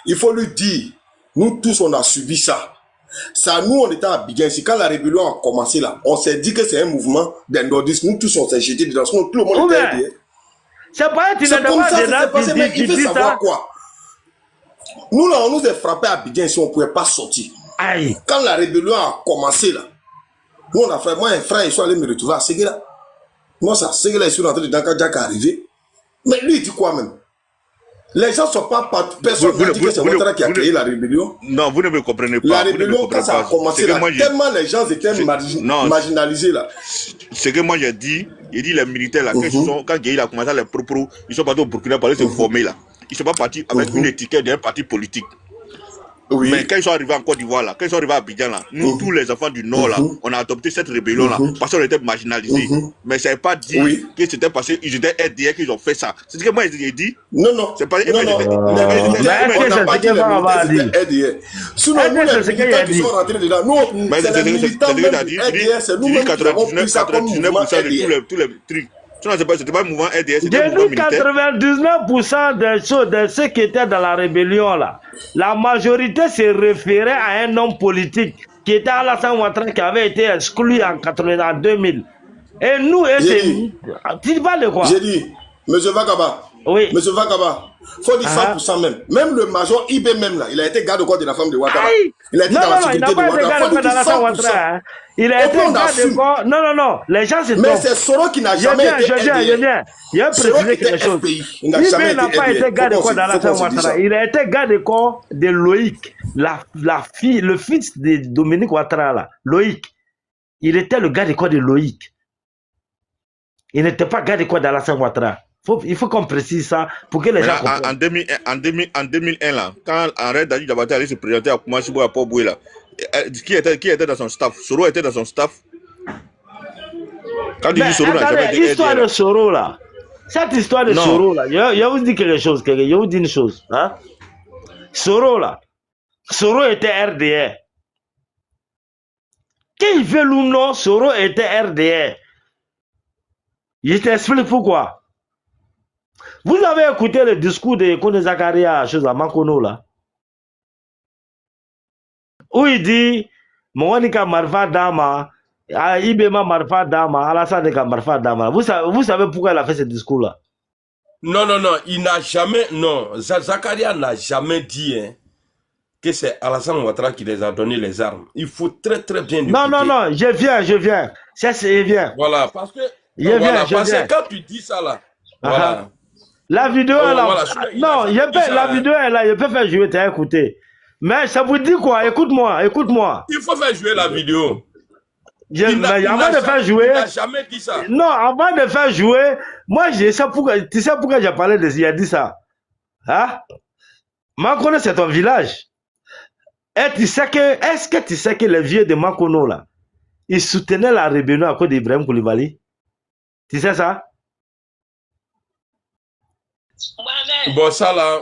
Il faut lui dire, nous tous, on a subi ça. Ça, nous, on était à Abidjan. C'est quand la rébellion a commencé là. On s'est dit que c'est un mouvement d'un nordisme. Nous tous, on s'est jetés dedans. Tout le monde était derrière. C'est pas tu c'est comme ça que c'est passé, mais il veut savoir ça. quoi. Nous, là, on nous a frappé à Abidjan ici, on ne pouvait pas sortir. Aïe. Quand la rébellion a commencé là, nous, on a fait, moi, un frère, ils sont allés me retrouver à Séguéla. Moi, ça, Séguéla, ils sont rentrés dedans quand Jack est arrivé. Mais lui, il dit quoi même? Les gens ne sont pas partis. Personne n'a dit que c'est Ouattara qui a créé la rébellion. Non, vous ne me comprenez pas. La rébellion, quand ça a commencé là, tellement les gens étaient marginalisés là. Ce que moi j'ai dit les militaires là, quand Guéhi a commencé à les propos, ils sont partis au Burkina pour se former là. Ils ne sont pas partis avec une étiquette d'un parti politique. Oui. Mais quand ils sont arrivés en Côte d'Ivoire là, quand ils sont arrivés à Abidjan là, nous tous les enfants du Nord là, on a adopté cette rébellion là parce qu'on était marginalisés. Mais ça n'est pas dit que c'était parce qu'ils étaient RDR qu'ils ont fait ça. C'est ce que moi j'ai dit. Non. C'est pas. Mais est-ce que c'est ce que va dire? Sinon, nous les militants qui sont rentrés dedans, nous, c'est les militants même RDR, c'est nous-mêmes qui avons pris ça comme mouvement RDR. Tous les trucs. C'était pas un mouvement RDR, c'était un mouvement militaire. 99% de ceux qui étaient dans la rébellion là, la majorité se référait à un homme politique qui était Alassane Ouattara qui avait été exclu en 2000. Et nous, tu parles de quoi? J'ai dit, M. Vakaba, oui. M. Vakaba, il faut dire 100% même. Même le major IB même là, il a été garde-corps de la femme de Ouattara. Il a été dans la sécurité de Ouattara. Il a été garde-corps. Non. Les gens se trompent. Mais c'est Soro qui n'a jamais été Je viens. Il a précisé quelque chose. IB n'a pas été garde-corps d'Alassane Ouattara. Il a été garde-corps de Loïc, le fils de Dominique Ouattara là. Loïc. Il était le garde-corps de Loïc. Il n'était pas garde-corps d'Alassane Ouattara. Il faut qu'on précise ça pour que les gens comprennent. En 2001, là, quand Henri Dadji Diabaté allait se présenter à Koumassibou à Port-Boué, là, qui était dans son staff? Soro était dans son staff. Quand il dit Soro n'a jamais été l'histoire de Soro, là. Cette histoire de Soro, là, je vous dis quelque chose. Je vous dis une chose. Hein? Soro, là. Soro était RDR. Qu'il veut ou non, Soro était RDR. Je t'explique pourquoi. Vous avez écouté le discours de Kone Zakaria chez Mankono là, où il dit Monika Marfa Dama, Ibema Marfa Dama, Alassane Marfa Dama. Vous savez pourquoi il a fait ce discours là? Non, il n'a jamais, Zakaria n'a jamais dit que c'est Alassane Ouattara qui les a donné les armes. Il faut très bien écouter. Non, je viens. Je viens. Voilà, parce que que quand tu dis ça là, voilà. La vidéo est là. Non, la vidéo est là, je peux faire jouer, t'as écouté. Mais ça vous dit quoi? Écoute-moi. Il faut faire jouer la vidéo. Avant de faire jouer. Il n'a jamais dit ça. Non, avant de faire jouer, moi, tu sais pourquoi j'ai parlé de ça, il a dit ça. Hein? Mankono, c'est ton village. Et est-ce que tu sais que les vieux de Mankono, là, ils soutenaient la rébellion à cause d'Ibrahim Koulibaly? Tu sais ça? Bon, ça là,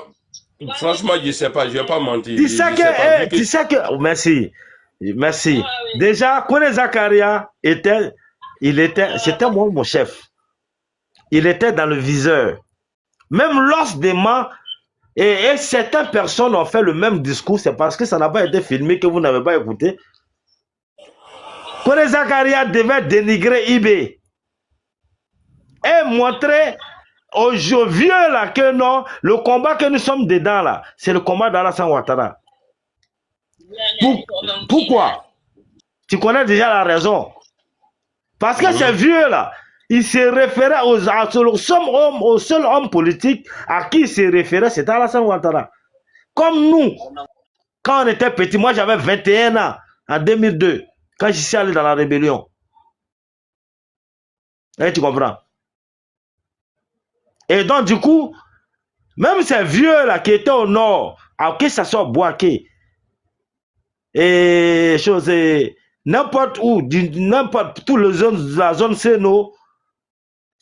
franchement, je ne sais pas, je ne vais pas mentir. Tu sais que, merci. Déjà, Kone Zakaria c'était moi mon chef. Il était dans le viseur. Même lorsdement, et certaines personnes ont fait le même discours, c'est parce que ça n'a pas été filmé que vous n'avez pas écouté. Kone Zakaria devait dénigrer IB et montrer aux vieux là que non, le combat que nous sommes dedans là, c'est le combat d'Alassane Ouattara. Pourquoi? Tu connais déjà la raison. Parce que ces vieux là, ils se référaient au seul homme politique à qui ils se référaient, c'était Alassane Ouattara. Comme nous, quand on était petit, moi j'avais 21 ans en 2002, quand je suis allé dans la rébellion. Et tu comprends? Et donc, du coup, même ces vieux-là qui étaient au nord, à que ça soit Boaké, et n'importe où, n'importe toute la zone Seno,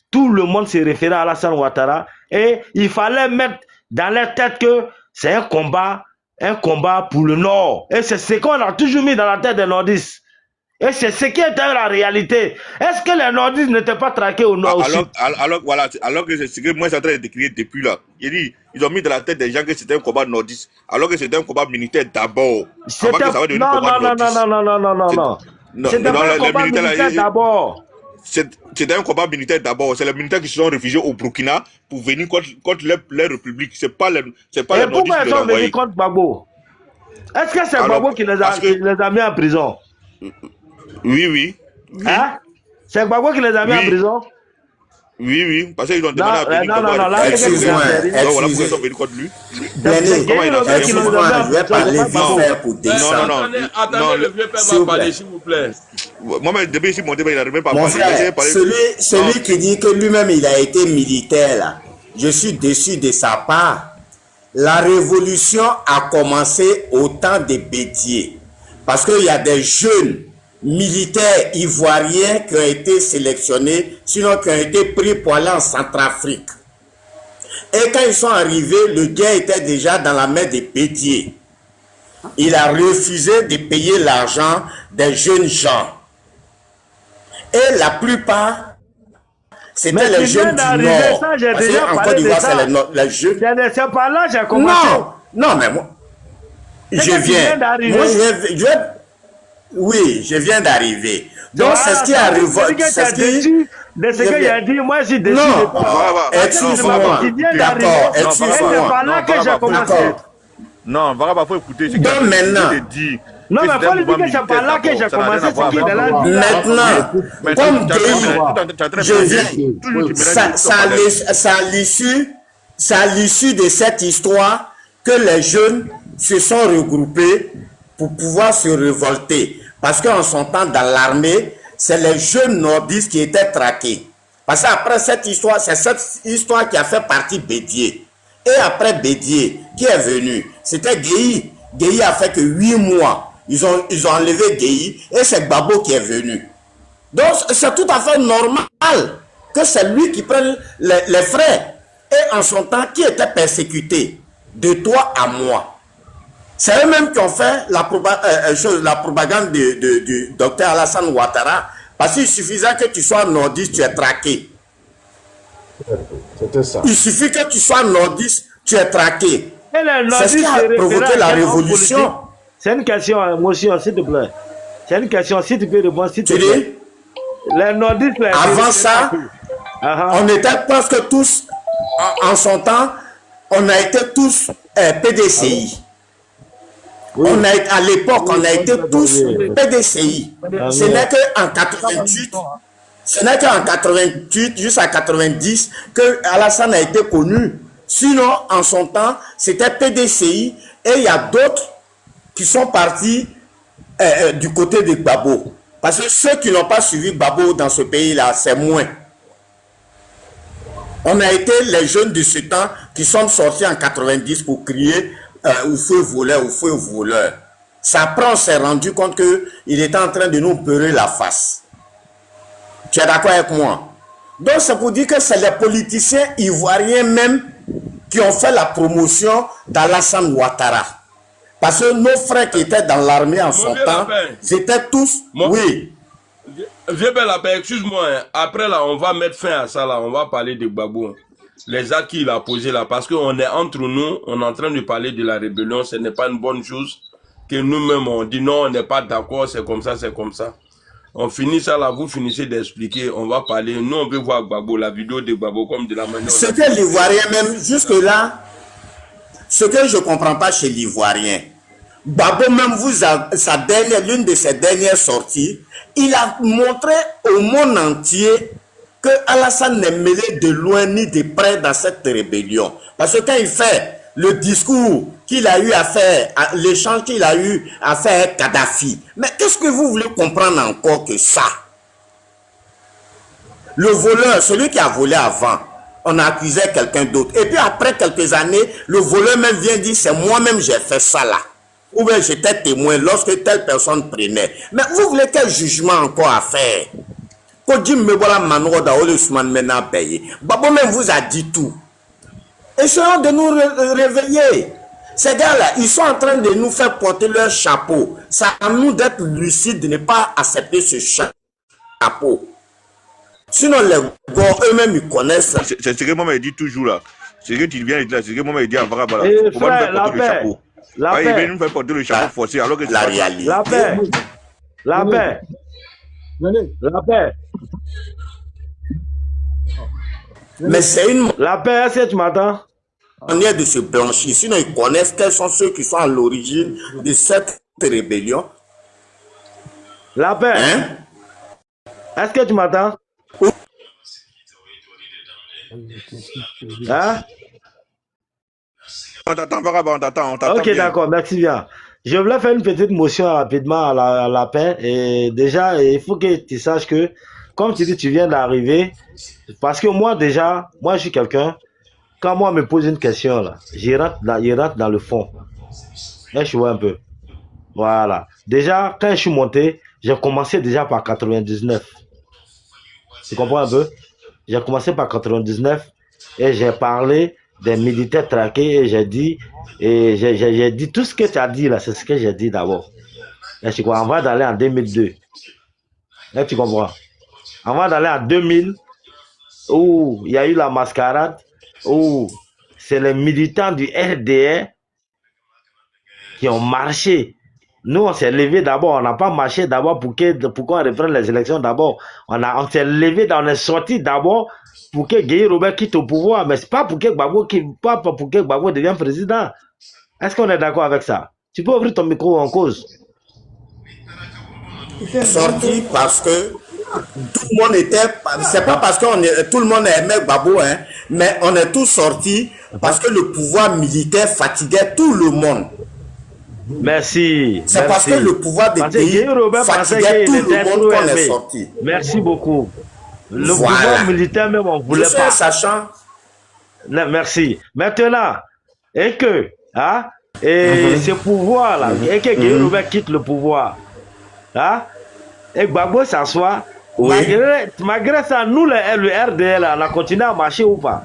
tout le monde se référait à Alassane Ouattara, et il fallait mettre dans leur tête que c'est un combat pour le nord. Et c'est ce qu'on a toujours mis dans la tête des nordistes. Et c'est ce qui était la réalité. Est-ce que les nordistes n'étaient pas traqués au nord aussi? Voilà, alors que c'est ce que moi je suis en train de décrire depuis là. Ils ont mis dans la tête des gens que c'était un combat nordiste, alors que c'était un combat militaire d'abord. Non. C'était pas un combat militaire d'abord. C'était un combat militaire d'abord. C'est les militaires qui se sont réfugiés au Burkina pour venir contre les républiques. C'est pas les nordistes qui les ont envoyés. Pourquoi ils sont venus contre Gbagbo? Est-ce que c'est Gbagbo qui les a mis en prison? Oui. Hein? C'est Gbagbo qui les a mis en prison? Oui, parce qu'ils ont demandé à venir. Excuse-moi, voilà pourquoi ils sont venus contre lui. Excuse-moi, je vais parler vite fait pour descendre. Attendez, le vieux père va parler, s'il vous plaît. Moi, depuis ici, mon débat, il n'arrive même pas à parler. Mon frère, celui qui dit que lui-même, il a été militaire, là, je suis déçu de sa part. La révolution a commencé au temps des Bédier. Parce qu'il y a des jeunes militaires ivoiriens qui ont été sélectionnés, sinon qui ont été pris pour aller en Centrafrique. Et quand ils sont arrivés, le gars était déjà dans la main des Bédier. Il a refusé de payer l'argent des jeunes gens. Et la plupart, c'était les jeunes du Nord. Parce qu'en Côte d'Ivoire, c'est les jeunes. C'est par là que j'ai commencé. Non, mais moi, je viens d'arriver. Donc, c'est ce qui a révolté. C'est ce qu'il a dit. Moi, j'ai décidé. Non, excuse-moi. D'accord, excuse-moi. C'est par là que j'ai commencé. Non, il faut écouter ce donc maintenant, non, mais il faut lui dire que c'est par là que j'ai commencé. Maintenant, comme c'est à l'issue de cette histoire que les jeunes se sont regroupés pour pouvoir se révolter. Parce qu'en son temps, dans l'armée, c'est les jeunes nordistes qui étaient traqués. Parce qu'après cette histoire, c'est cette histoire qui a fait partie Bédier. Et après Bédier, qui est venu? C'était Guéhi. Guéhi a fait que 8 mois. Ils ont enlevé Guéhi et c'est Gbagbo qui est venu. Donc c'est tout à fait normal que c'est lui qui prenne les frais. Et en son temps, qui était persécuté? De toi à moi. C'est eux-mêmes qui ont fait la propagande du docteur Alassane Ouattara. Parce qu'il suffisait que tu sois nordiste, tu es traqué. C'était ça. Il suffit que tu sois nordiste, tu es traqué. C'est ce qui a provoqué la révolution. C'est une question, monsieur, s'il te plaît. C'est une question, si tu peux répondre, s'il te plaît. Les nordistes, avant ça, on était presque tous, en son temps, on a été tous PDCI. Oui. À l'époque, on a été tous PDCI. Ce n'est qu'en 88, jusqu'à 90, que Alassane a été connu. Sinon, en son temps, c'était PDCI et il y a d'autres qui sont partis du côté de Gbagbo. Parce que ceux qui n'ont pas suivi Gbagbo dans ce pays-là, c'est moins. On a été les jeunes de ce temps qui sont sortis en 90 pour crier au feu voleur, au feu voleur. Ça après, on s'est rendu compte qu'il était en train de nous beurrer la face. Tu es d'accord avec moi? Donc c'est pour dire que c'est les politiciens ivoiriens même qui ont fait la promotion d'Alassane Ouattara. Parce que nos frères qui étaient dans l'armée en son temps, c'était tous... Oui. Vieux Bel Lapin, excuse-moi, hein. Après là, on va mettre fin à ça là, on va parler de Gbagbo. Les actes qu'il a posés là, parce qu'on est entre nous, on est en train de parler de la rébellion, ce n'est pas une bonne chose que nous-mêmes on dit non, on n'est pas d'accord, c'est comme ça, c'est comme ça. On finit ça là, vous finissez d'expliquer, on va parler, nous on veut voir Gbagbo, la vidéo de Gbagbo comme de la manière... Ce que l'Ivoirien même, jusque là, ce que je ne comprends pas chez l'Ivoirien, Gbagbo même, l'une de ses dernières sorties, il a montré au monde entier que Alassane n'est mêlé de loin ni de près dans cette rébellion. Parce que quand il fait le discours qu'il a eu à faire, l'échange qu'il a eu à faire avec Kadhafi, mais qu'est-ce que vous voulez comprendre encore que ça? Le voleur, celui qui a volé avant, on a accusé quelqu'un d'autre. Et puis après quelques années, le voleur même vient dire, c'est moi-même j'ai fait ça là. Ou bien j'étais témoin lorsque telle personne prenait. Mais vous voulez quel jugement encore à faire? Gbagbo même vous a dit tout. Essayons de nous réveiller. Ces gars-là, ils sont en train de nous faire porter leur chapeau. C'est à nous d'être lucides, de ne pas accepter ce chapeau. Sinon, les gars eux-mêmes, ils connaissent. C'est ce que moi, dit toujours là. C'est ce que tu viens de dire, c'est ce que moi, dit en vrai. Voilà. Et Pourquoi frère, nous faire porter le chapeau? La Il paix. vient nous faire porter le chapeau forcé alors que La réalité. La paix. La paix. La paix. Mais c'est une La paix, est-ce que tu m'entends? manière de se blanchir. Sinon, ils connaissent quels sont ceux qui sont à l'origine de cette rébellion. La paix. Hein? Est-ce que tu m'entends? Hein? On t'attend, on t'attend. Ok, d'accord, merci bien. Je voulais faire une petite motion rapidement à la paix. Et déjà, il faut que tu saches que, comme tu dis, tu viens d'arriver. Parce que moi, déjà, moi, je suis quelqu'un. Quand moi, on me pose une question, là, je rentre dans le fond. Là, je vois un peu. Voilà. Déjà, quand je suis monté, j'ai commencé déjà par 99. Tu comprends un peu? J'ai commencé par 99 et j'ai parlé des militaires traqués et j'ai dit tout ce que tu as dit là, c'est ce que j'ai dit d'abord. Et tu comprends, avant d'aller en 2002. Là, tu comprends? Avant d'aller en 2000, où il y a eu la mascarade, où c'est les militants du RDR qui ont marché. Nous, on s'est levé d'abord, on n'a pas marché d'abord pour qu'on reprenne les élections d'abord. On s'est levé, on est sorti d'abord pour que Guy Robert quitte au pouvoir, mais c'est pas pour que Gbagbo devienne président. Est-ce qu'on est d'accord avec ça? Tu peux ouvrir ton micro en cause. Sorti parce que tout le monde était, c'est pas parce que tout le monde aimait Gbagbo, hein, mais on est tous sortis parce que le pouvoir militaire fatiguait tout le monde. Merci. C'est parce que le pouvoir des pays fatiguait tout le monde qu'on est sorti. Merci beaucoup. Le pouvoir militaire même, on ne voulait pas. Sachant. Merci. Maintenant, et que, hein, et ce pouvoir-là, et que Guy Robert quitte le pouvoir, hein, et Gbagbo s'assoit, malgré ça, nous, le RDL, on a continué à marcher ou pas?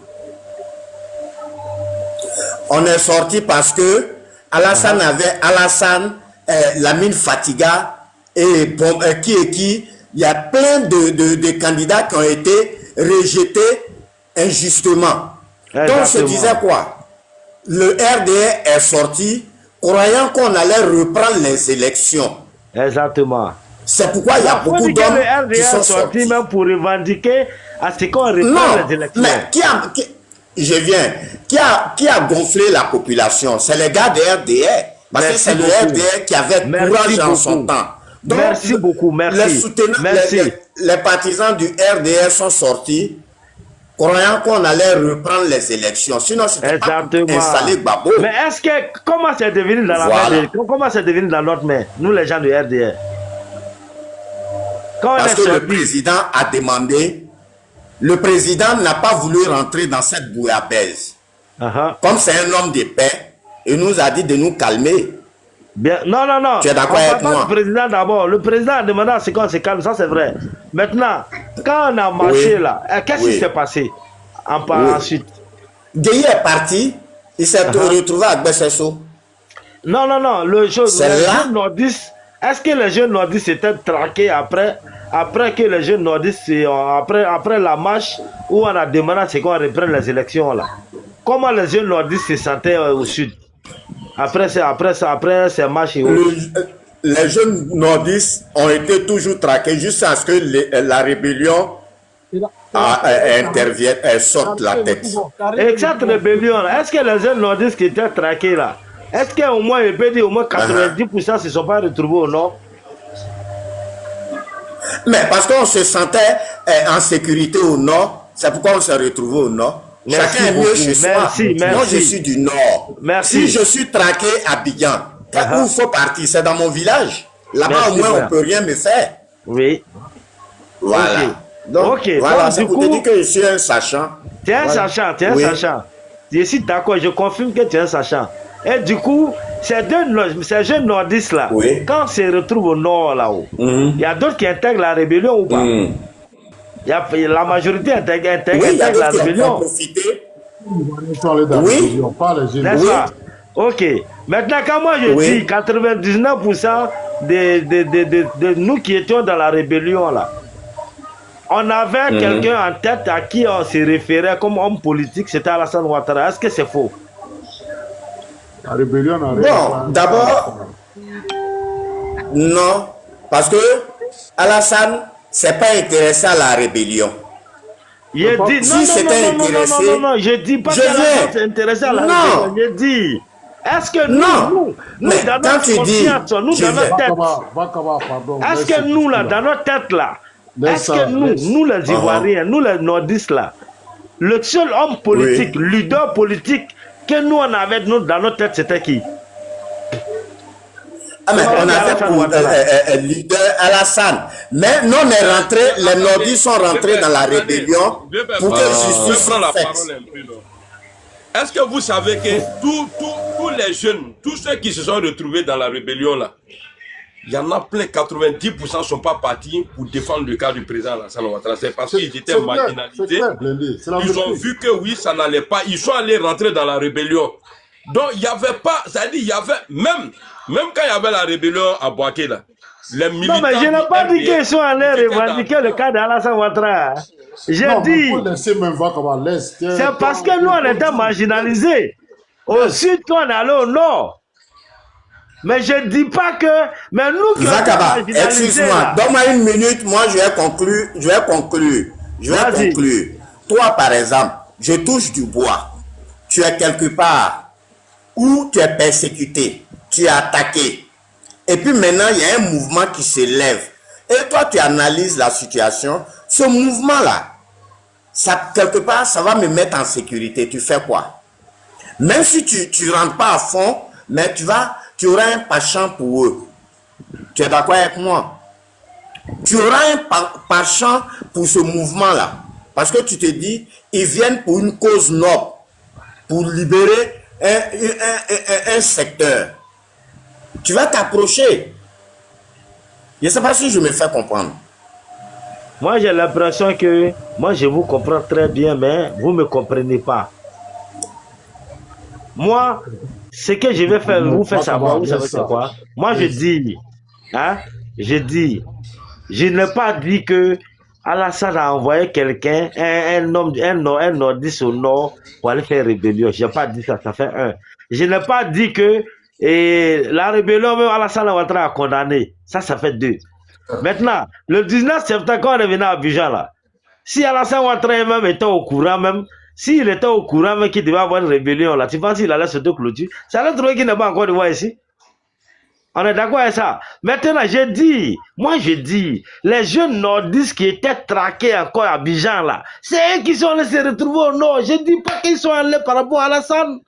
On est sorti parce que Alassane Lamine Fatiga et qui, il y a plein de candidats qui ont été rejetés injustement. Exactement. Donc, on se disait quoi? Le RDR est sorti croyant qu'on allait reprendre les élections. Exactement. C'est pourquoi il y a beaucoup d'hommes qui sont sortis. Même pour revendiquer à ce qu'on reprend les élections. Mais qui a gonflé la population? C'est les gars de RDR. Parce que c'est le RDR qui avait courage en son temps. Donc, merci beaucoup, merci. Les partisans du RDR sont sortis croyant qu'on allait reprendre les élections. Sinon, c'était pas installé Gbagbo. Mais est-ce que, comment c'est devenu dans la main comment c'est devenu dans notre main, nous les gens du RDR? Parce que le président a demandé, le président n'a pas voulu rentrer dans cette bouillabaisse. Comme c'est un homme de paix, il nous a dit de nous calmer. Bien. Non. Tu es d'accord avec moi? Le président d'abord. Le président a demandé à ce qu'on se calme, ça c'est vrai. Maintenant, quand on a marché là, qu'est-ce qui s'est passé ensuite? Gueye est parti, il s'est retrouvé à Bessesso. Non, les jeunes nordistes, est-ce que les jeunes nordistes étaient traqués après que les jeunes nordistes, après la marche où on a demandé à ce qu'on reprenne les élections là? Comment les jeunes nordistes se sentaient au sud? Après ces marches et autres. Les jeunes nordistes ont été toujours traqués jusqu'à ce que la rébellion intervienne et sorte la tête. Et cette rébellion, est-ce que les jeunes nordistes qui étaient traqués là, est-ce qu'au moins, il peut dire au moins 90% ne se sont pas retrouvés au nord? Mais parce qu'on se sentait en sécurité au nord, c'est pourquoi on s'est retrouvé au nord. Merci chacun est mieux chez soi. Moi, je suis du nord. Merci. Si je suis traqué à Abidjan, où il faut partir? C'est dans mon village. Là-bas, au moins, on ne peut rien me faire. Oui. Voilà. Donc, voilà, c'est pour te dire que je suis un sachant. Tu es un sachant, tu es un sachant. Je suis d'accord, je confirme que tu es un sachant. Et du coup, ces jeunes nordistes là, quand on se retrouve au nord là-haut, il y a d'autres qui intègrent la rébellion ou pas? La majorité intègre la rébellion. Oui, n'est-ce pas? Ok. Maintenant, quand moi je dis 99% de nous qui étions dans la rébellion là, on avait quelqu'un en tête à qui on se référait comme homme politique, c'était Alassane Ouattara. Est-ce que c'est faux? La rébellion bon, d'abord, non, parce que Alassane s'est pas intéressé à la rébellion. Je dis non, je dis pas qu'Alassane s'est intéressé à la rébellion. Je dis, est-ce que nous dans notre conscience, nous dans notre tête, est-ce que nous là, dans notre tête là, est-ce que nous les Ivoiriens, nous les Nordistes là, le seul homme politique, leader politique que nous on avait dans notre tête, c'était qui? Ah mais on avait pour leader Alassane. Mais nous on est rentré, les Nordistes sont rentrés dans la rébellion pour que justice soit faite. Est-ce que vous savez que tous les jeunes, tous ceux qui se sont retrouvés dans la rébellion là, il y en a plein, 90% ne sont pas partis pour défendre le cas du président Alassane Ouattara. C'est parce qu'ils étaient marginalisés. Ils ont vu que oui, ça n'allait pas. Ils sont allés rentrer dans la rébellion. Donc, il n'y avait pas, c'est-à-dire, il y avait, même quand il y avait la rébellion à Boaké, là, les militants... Non, mais je n'ai pas dit qu'ils sont allés revendiquer le cas d'Alassane Ouattara. J'ai dit... C'est parce que nous, on était marginalisés. Au sud, quand on allait au nord. Mais je ne dis pas que... Mais nous qui Zakaba, excuse-moi, donne-moi une minute, moi je vais conclure. Toi, par exemple, je touche du bois. Tu es quelque part où tu es persécuté, tu es attaqué. Et puis maintenant, il y a un mouvement qui s'élève. Et toi, tu analyses la situation. Ce mouvement-là, ça, quelque part, ça va me mettre en sécurité. Tu fais quoi? Même si tu ne rentres pas à fond, mais tu auras un penchant pour eux. Tu es d'accord avec moi? Tu auras un penchant pour ce mouvement-là. Parce que tu te dis, ils viennent pour une cause noble, pour libérer un secteur. Tu vas t'approcher. Je ne sais pas si je me fais comprendre. Moi, j'ai l'impression que moi, je vous comprends très bien, mais vous ne me comprenez pas. Moi, ce que je vais faire, vous faire savoir, vous savez c'est quoi? Moi, je dis, je n'ai pas dit que Alassane a envoyé quelqu'un, un nordiste au nord pour aller faire rébellion. Je n'ai pas dit ça, ça fait un. Je n'ai pas dit que la rébellion, même Alassane Ouattara a condamné. Ça fait deux. Maintenant, le 19 septembre, quand on est venu à Abidjan, là, si Alassane Ouattara même était au courant, même, s'il était au courant, mais qu'il devait avoir une rébellion, là, tu penses qu'il allait se clôturer? Ça allait trouver qu'il n'est pas encore de voir ici. On est d'accord avec ça. Maintenant, je dis, les jeunes nordistes qui étaient traqués encore à Abidjan, là, c'est eux qui sont allés se retrouver au nord. Je ne dis pas qu'ils sont allés par rapport à Alassane.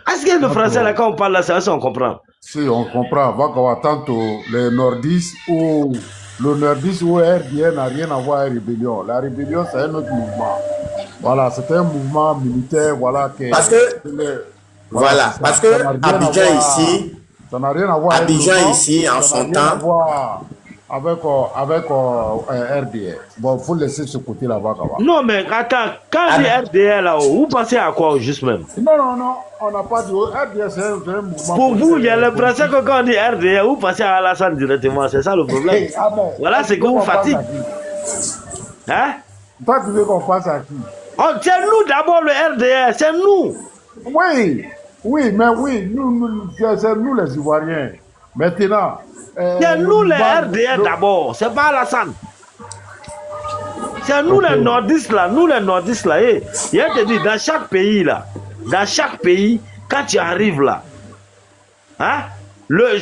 Est-ce que le français, là, quand on parle de ça, on comprend? Si, on comprend. Tantôt, les nordistes ou le nordiste ou RDN n'a rien à voir avec la rébellion. La rébellion, c'est un autre mouvement. Voilà, c'est un mouvement militaire, voilà. Parce que Abidjan ici, ça n'a rien à voir Abidjan ici, en son temps, avec RDN. Bon, il faut laisser ce côté là-bas. Non, mais attends, quand on dit RDN là, vous pensez à quoi juste même? Non, on n'a pas dit RDN, c'est un mouvement. Pour vous, il y a l'impression que quand on dit RDN, vous pensez à Alassane directement, c'est ça le problème. Voilà ce que vous fatigue. Hein? Toi, tu veux qu'on passe à qui? Oh, c'est nous d'abord le RDN, c'est nous. Oui, c'est nous les Ivoiriens. Maintenant, c'est nous les RDN d'abord, c'est pas Alassane. C'est nous les nordistes là, je te dis, dans chaque pays, quand tu arrives là, hein, le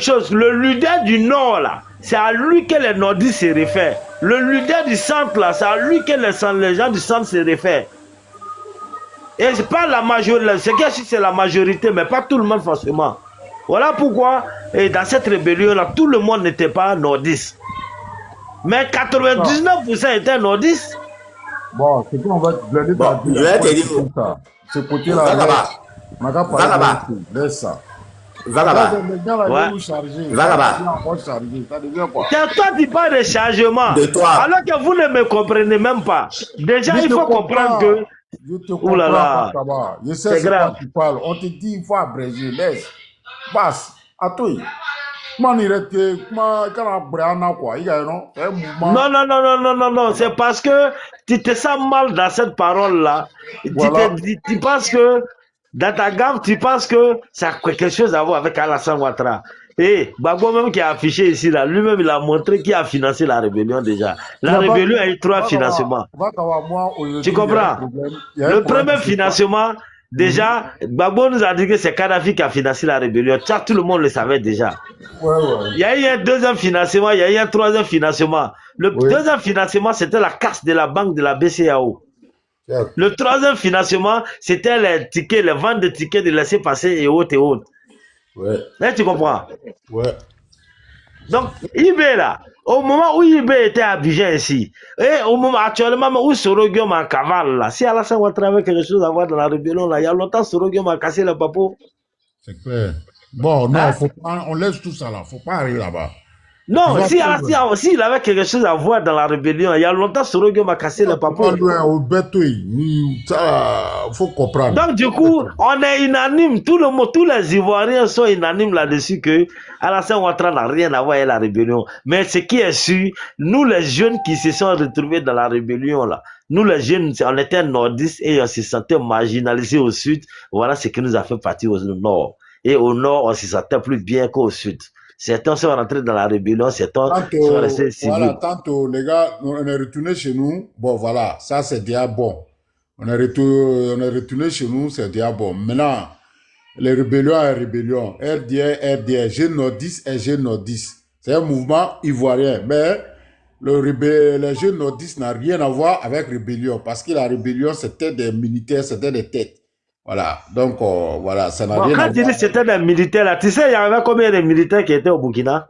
leader du nord là, c'est à lui que les nordistes se réfèrent. Le leader du centre là, c'est à lui que les gens du centre se réfèrent. Et c'est pas la majorité, c'est la majorité, mais pas tout le monde forcément. Voilà pourquoi, et dans cette rébellion-là, tout le monde n'était pas nordiste. Mais 99% étaient nordistes. Bon, c'est qu'on va te donner je vais te dire. Ce côté-là, laisse ça. Va là-bas. C'est toi qui parles de changement. De toi. Alors que vous ne me comprenez même pas. Déjà, il faut comprendre que Je te Ouh là là, comprends, je sais c'est ce grave. que tu parles. On te dit, il faut abréger, laisse. Passe, à toi. Comment il était, comment, quoi, il y a un mouvement. Non, non, non, non, non, non, non, c'est parce que tu te sens mal dans cette parole-là. Voilà. Tu penses que, dans ta gamme, tu penses que ça a quelque chose à voir avec Alassane Ouattara. Et Gbagbo même qui a affiché ici, là, lui-même, il a montré qui a financé la rébellion déjà. La rébellion a eu 3 financements. Tu comprends? Le premier financement, déjà, Gbagbo nous a dit que c'est Kadhafi qui a financé la rébellion. Ça, tout le monde le savait déjà. Il y a eu un deuxième financement, il y a eu un troisième financement. Le deuxième financement, c'était la casse de la banque de la BCAO. Le troisième financement, c'était les tickets, les ventes de tickets de laisser passer et autres et autres. Là, tu comprends? Donc, IB là, au moment où IB était à Abidjan ici, et au moment actuellement où Sorogium en cavale là, si Alassane Ouattara avait quelque chose à voir dans la rébellion là, il y a longtemps Sorogium a cassé le papo. C'est clair. Bon, non, faut pas, on laisse tout ça là, faut pas arriver là-bas. Non, si il avait quelque chose à voir dans la rébellion, il y a longtemps Sorogium a cassé le papo. Faut comprendre. Donc du coup, on est unanime, tous les Ivoiriens sont unanimes là-dessus que Alassane Ouattara n'a rien à voir avec la rébellion. Mais ce qui est sûr, nous les jeunes qui se sont retrouvés dans la rébellion là, nous les jeunes, on était nordistes et on se sentait marginalisés au sud. Voilà ce qui nous a fait partir au nord. Et au nord, on se sentait plus bien qu'au sud. Certains sont rentrés dans la rébellion, certains sont restés civils. Voilà, tantôt les gars, on est retourné chez nous. Bon, voilà, ça c'est déjà bon. On est retourné chez nous, c'est déjà bon. Maintenant, les rébellions et rébellions, RDR, G-Nordistes et G-Nordistes. C'est un mouvement ivoirien, mais les jeunes nordistes n'ont rien à voir avec rébellion, parce que la rébellion, c'était des militaires, c'était des têtes. Voilà, donc voilà, ça n'a rien à voir. Quand tu dis que c'était des militaires, là, tu sais, il y avait combien de militaires qui étaient au Burkina?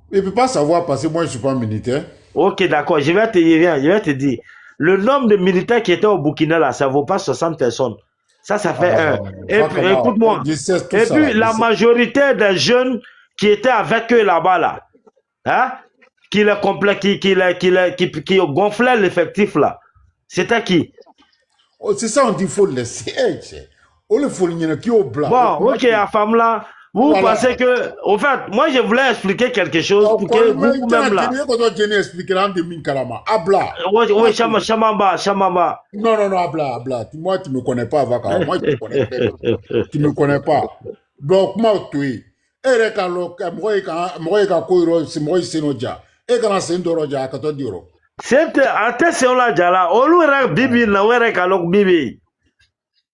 Je ne peux pas savoir parce que moi, je ne suis pas militaire. Ok, d'accord, je vais te dire. Le nombre de militaires qui étaient au Burkina, là, ça ne vaut pas 60 personnes. Ça fait un. Et puis, écoute-moi. Et puis, la majorité des jeunes qui étaient avec eux là-bas, là, hein, qui gonflaient l'effectif, là, c'était qui? C'est ça, on dit qu'il faut le laisser. On le faut qui au blanc. Bon, ok, la femme là, vous pensez que, au fait, moi je voulais expliquer quelque chose pour que vous-même là. Oui, Chamamba. Non, Abla. Moi, tu ne me connais pas, Vaka. Moi, tu me connais pas. Tu ne me connais pas. Donc, moi, tu es. Et quand c'est attention là, Jala. Olu bibi na were kalok bibi.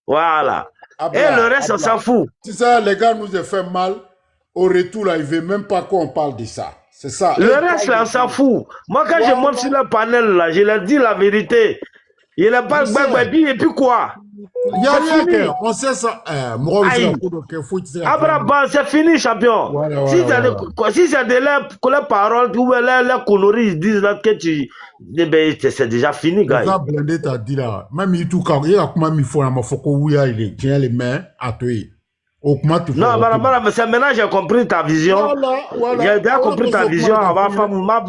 Voilà. Et le reste, on s'en fout. C'est ça, les gars nous ont fait mal. Au retour, là, ils ne veulent même pas qu'on parle de ça. C'est ça. Le reste, là, on s'en fout. Moi, quand je monte sur le panel, là, je leur dis la vérité. Il n'est pas Gbagbo, et puis quoi? Il n'y a rien, on sait ça. Abraham, c'est fini, champion. Voilà, si c'est de les paroles ou les conneries, ils disent là que c'est déjà fini, gars. Ça, Blendé t'a dit là, même il tout il y a comment il faut il tient les mains à toi. Non, mais c'est maintenant j'ai compris ta vision. Voilà. J'ai déjà compris ta vision.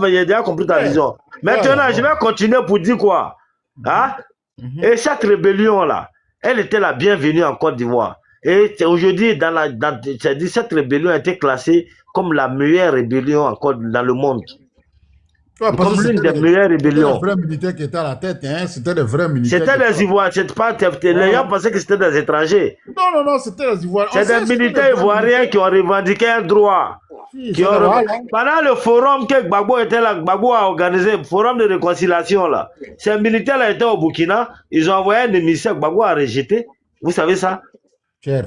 J'ai déjà compris ta vision. Maintenant, je vais continuer pour dire quoi? Hein? Et cette rébellion là, elle était la bienvenue en Côte d'Ivoire. Et aujourd'hui, cette rébellion a été classée comme la meilleure rébellion encore dans le monde. Comme l'une des meilleures rébellions. C'était des vrais militaires qui étaient à la tête, hein? C'était des vrais militaires. C'était des Ivoiriens, les gens pensaient que c'était des étrangers. Non, c'était des Ivoiriens. C'est des militaires ivoiriens qui ont revendiqué un droit. Pendant le forum que Gbagbo était là, Gbagbo a organisé le forum de réconciliation là. Ces militaires-là étaient au Burkina, ils ont envoyé un émissaire, Gbagbo a rejeté. Vous savez ça? Est-ce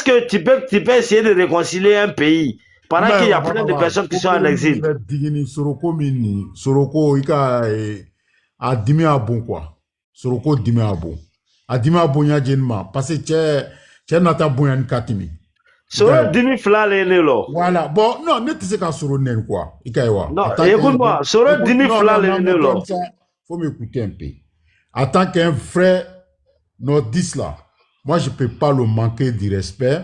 que tu peux essayer de réconcilier un pays pendant qu'il y a plein de personnes qui sont en exil? Soroko, il a dimi à bon quoi. Soroko dimi à bon. A dimi à bon ya jenma. Parce que tu n'as bon yan katimi. Soro dimi flale ne lo. Voilà. Bon, non, ne sais qu'à Soro nen quoi. Non, écoute-moi, Soro dimi flale ne lo. Faut m'écouter un peu. En tant qu'un frère nordiste là, moi je peux pas le manquer du respect.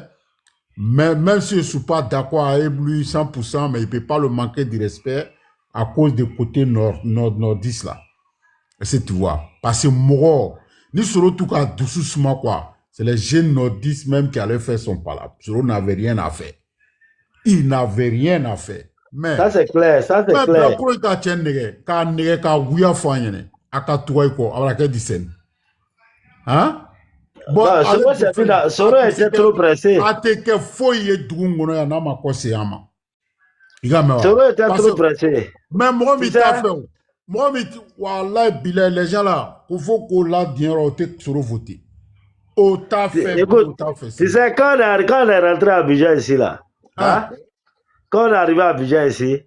Mais même si je ne suis pas d'accord avec lui 100%, mais il ne peut pas le manquer du respect à cause du côté nordiste là. Est-ce que tu vois? Parce que Moro, ni Soro tout cas doucement quoi. C'est les jeunes nordistes même qui allaient faire son palabre. Soro n'avait rien à faire. Il n'avait rien à faire. Mais ça c'est clair, ça c'est clair. Mais pour ka tienne nege, ka wuya fanyene, aka tuwa ko, abra disen. Hein? Bon, Soro était trop pressé. Ateke foye dungono ya nama kose yama. Soro était trop pressé. Mais moi mi ta fait. Moi mi wallahi bilay les gens là, il faut qu'on la dinero te Soro voter. Oh ta fait. Écoute, tu sais quand on est rentré à Abidjan ici là, hein? Quand on est arrivé à Abidjan ici,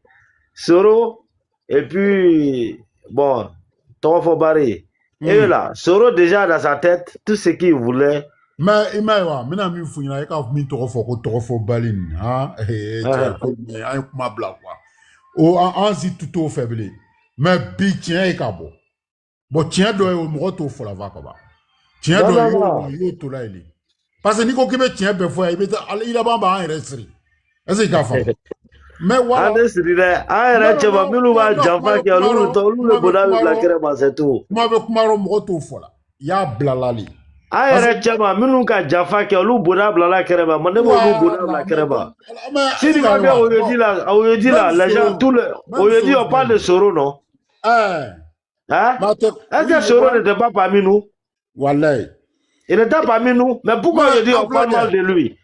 Soro et puis bon, Tofo Barry. Et là, Soro déjà dans sa tête, tout ce qu'il voulait. Mais il m'a dit, maintenant, il faut que Tofo Balin, hein, et ma blague, quoi. Oh, en si tout au faible. Mais bi tiens, et cabo. Bon, tiens, doit au moto, faut la va, quoi. Tiens, doit yo tout là, il est. Parce que Nico qui me tient, il a pas un reste. Est-ce qu'il a fait? Mais voilà. Ya blalali. Ayere chama minuka jafa ke olu boda blala kereba mane mo olu boda blala kereba. Si tu vas bien Oyedi là, les gens tout le Oyedi on parle de Soro non? Hein? Est-ce que Soro n'était pas parmi nous? Wallahi. Il n'était pas parmi nous, mais pourquoi Oyedi on parle mal de lui?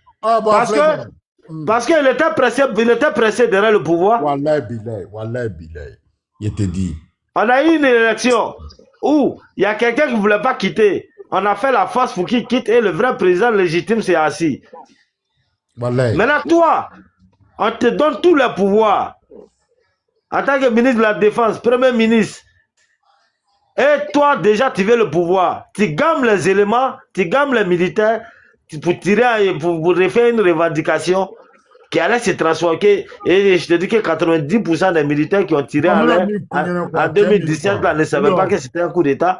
Parce qu'il était pressé derrière le pouvoir. Wallahi bilay. Il te dit. On a eu une élection où il y a quelqu'un qui ne voulait pas quitter. On a fait la force pour qu'il quitte et le vrai président légitime s'est assis. Wallahi. Maintenant, toi, on te donne tous les pouvoirs. En tant que ministre de la Défense, Premier ministre. Et toi, déjà, tu veux le pouvoir. Tu gammes les éléments, tu gammes les militaires pour tirer, pour refaire une revendication qui allait se transformer. Et je te dis que 90% des militaires qui ont tiré en 2017 là, ne savaient pas que c'était un coup d'État.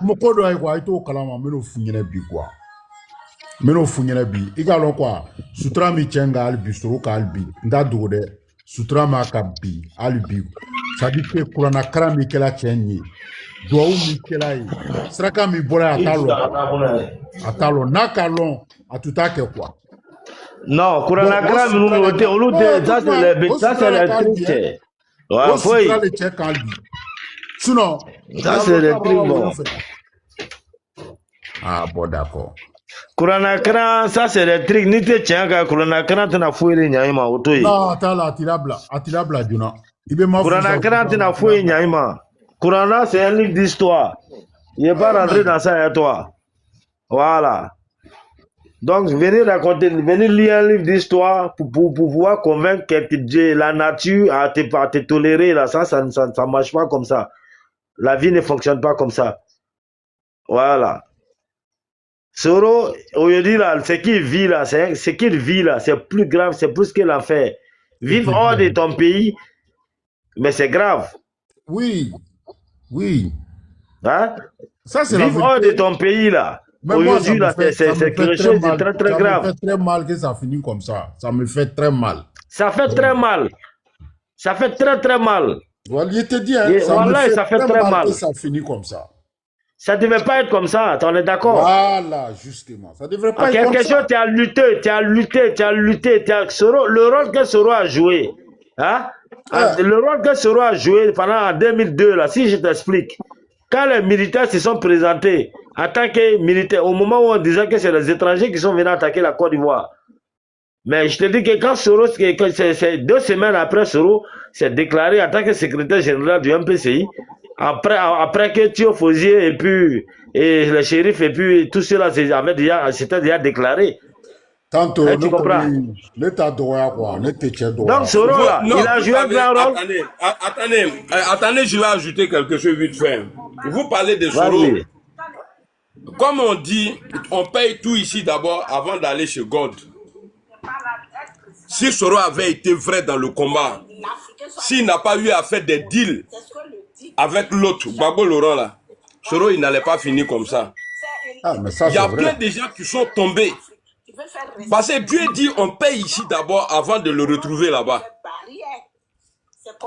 Sutra mi chenga albi suru ka albi nda dode sutra ma ka bi albi ça dit que kurana kara mi kela chenyi do mi kela yi sraka mi bola atalo nakalon atuta ke quoi. Non, kurana kara mi nous noté on nous ça c'est les trucs. Ouais, faut le check albi. Sinon, ça c'est les trucs bon. Ah bon d'accord. Kuranakran, ça c'est les trucs. Ni te tiens qu'à Kuranakran, tu n'as fouillé Nyaima auto. Non, Atilabla, Duna. Kuranakran, tu n'as fouillé Nyaima. Kurana, c'est un livre d'histoire. Il n'est pas rentré dans ça à toi. Voilà. Donc, venez raconter, venez lire un livre d'histoire pour pouvoir convaincre que Dieu, la nature à te tolérer. Là, ça ne marche pas comme ça. La vie ne fonctionne pas comme ça. Voilà. Soro, aujourd'hui, là, ce qu'il vit là, c'est plus grave, c'est plus qu'il a fait. Vivre hors de ton pays, mais c'est grave. Oui. Hein? Ça, c'est vivre hors de ton pays, là. Aujourd'hui, là, c'est quelque chose de très, très grave. Ça me fait très mal que ça finisse comme ça. Ça me fait très mal. Ça fait très mal. Ça fait très, très mal. Voilà, il te dit, hein, ça fait très mal que ça finisse comme ça. Ça ne devait pas être comme ça, on est d'accord? Voilà, justement. Ça devrait pas être comme ça. Quelque chose, tu as lutté. Le rôle que Soro a joué, hein? Le rôle que Soro a joué pendant 2002, là, si je t'explique, quand les militaires se sont présentés en tant que militaires, au moment où on disait que c'est les étrangers qui sont venus attaquer la Côte d'Ivoire. Mais je te dis que quand Soro, c'est 2 semaines après Soro s'est déclaré en tant que secrétaire général du MPCI, après que Thio Fosier et puis le shérif et puis tout cela s'était déjà déclaré. Tantôt, tu comprends? Donc Soro là, il a joué un grand rôle. Attendez, je vais ajouter quelque chose vite fait. Vous parlez de Soro. Comme on dit, on paye tout ici d'abord avant d'aller chez God. Si Soro avait été vrai dans le combat, s'il n'a pas eu à faire des deals avec l'autre, Gbagbo Laurent là, Soro il n'allait pas finir comme ça. Il y a plein de gens qui sont tombés. Parce que Dieu dit on paye ici d'abord avant de le retrouver là-bas.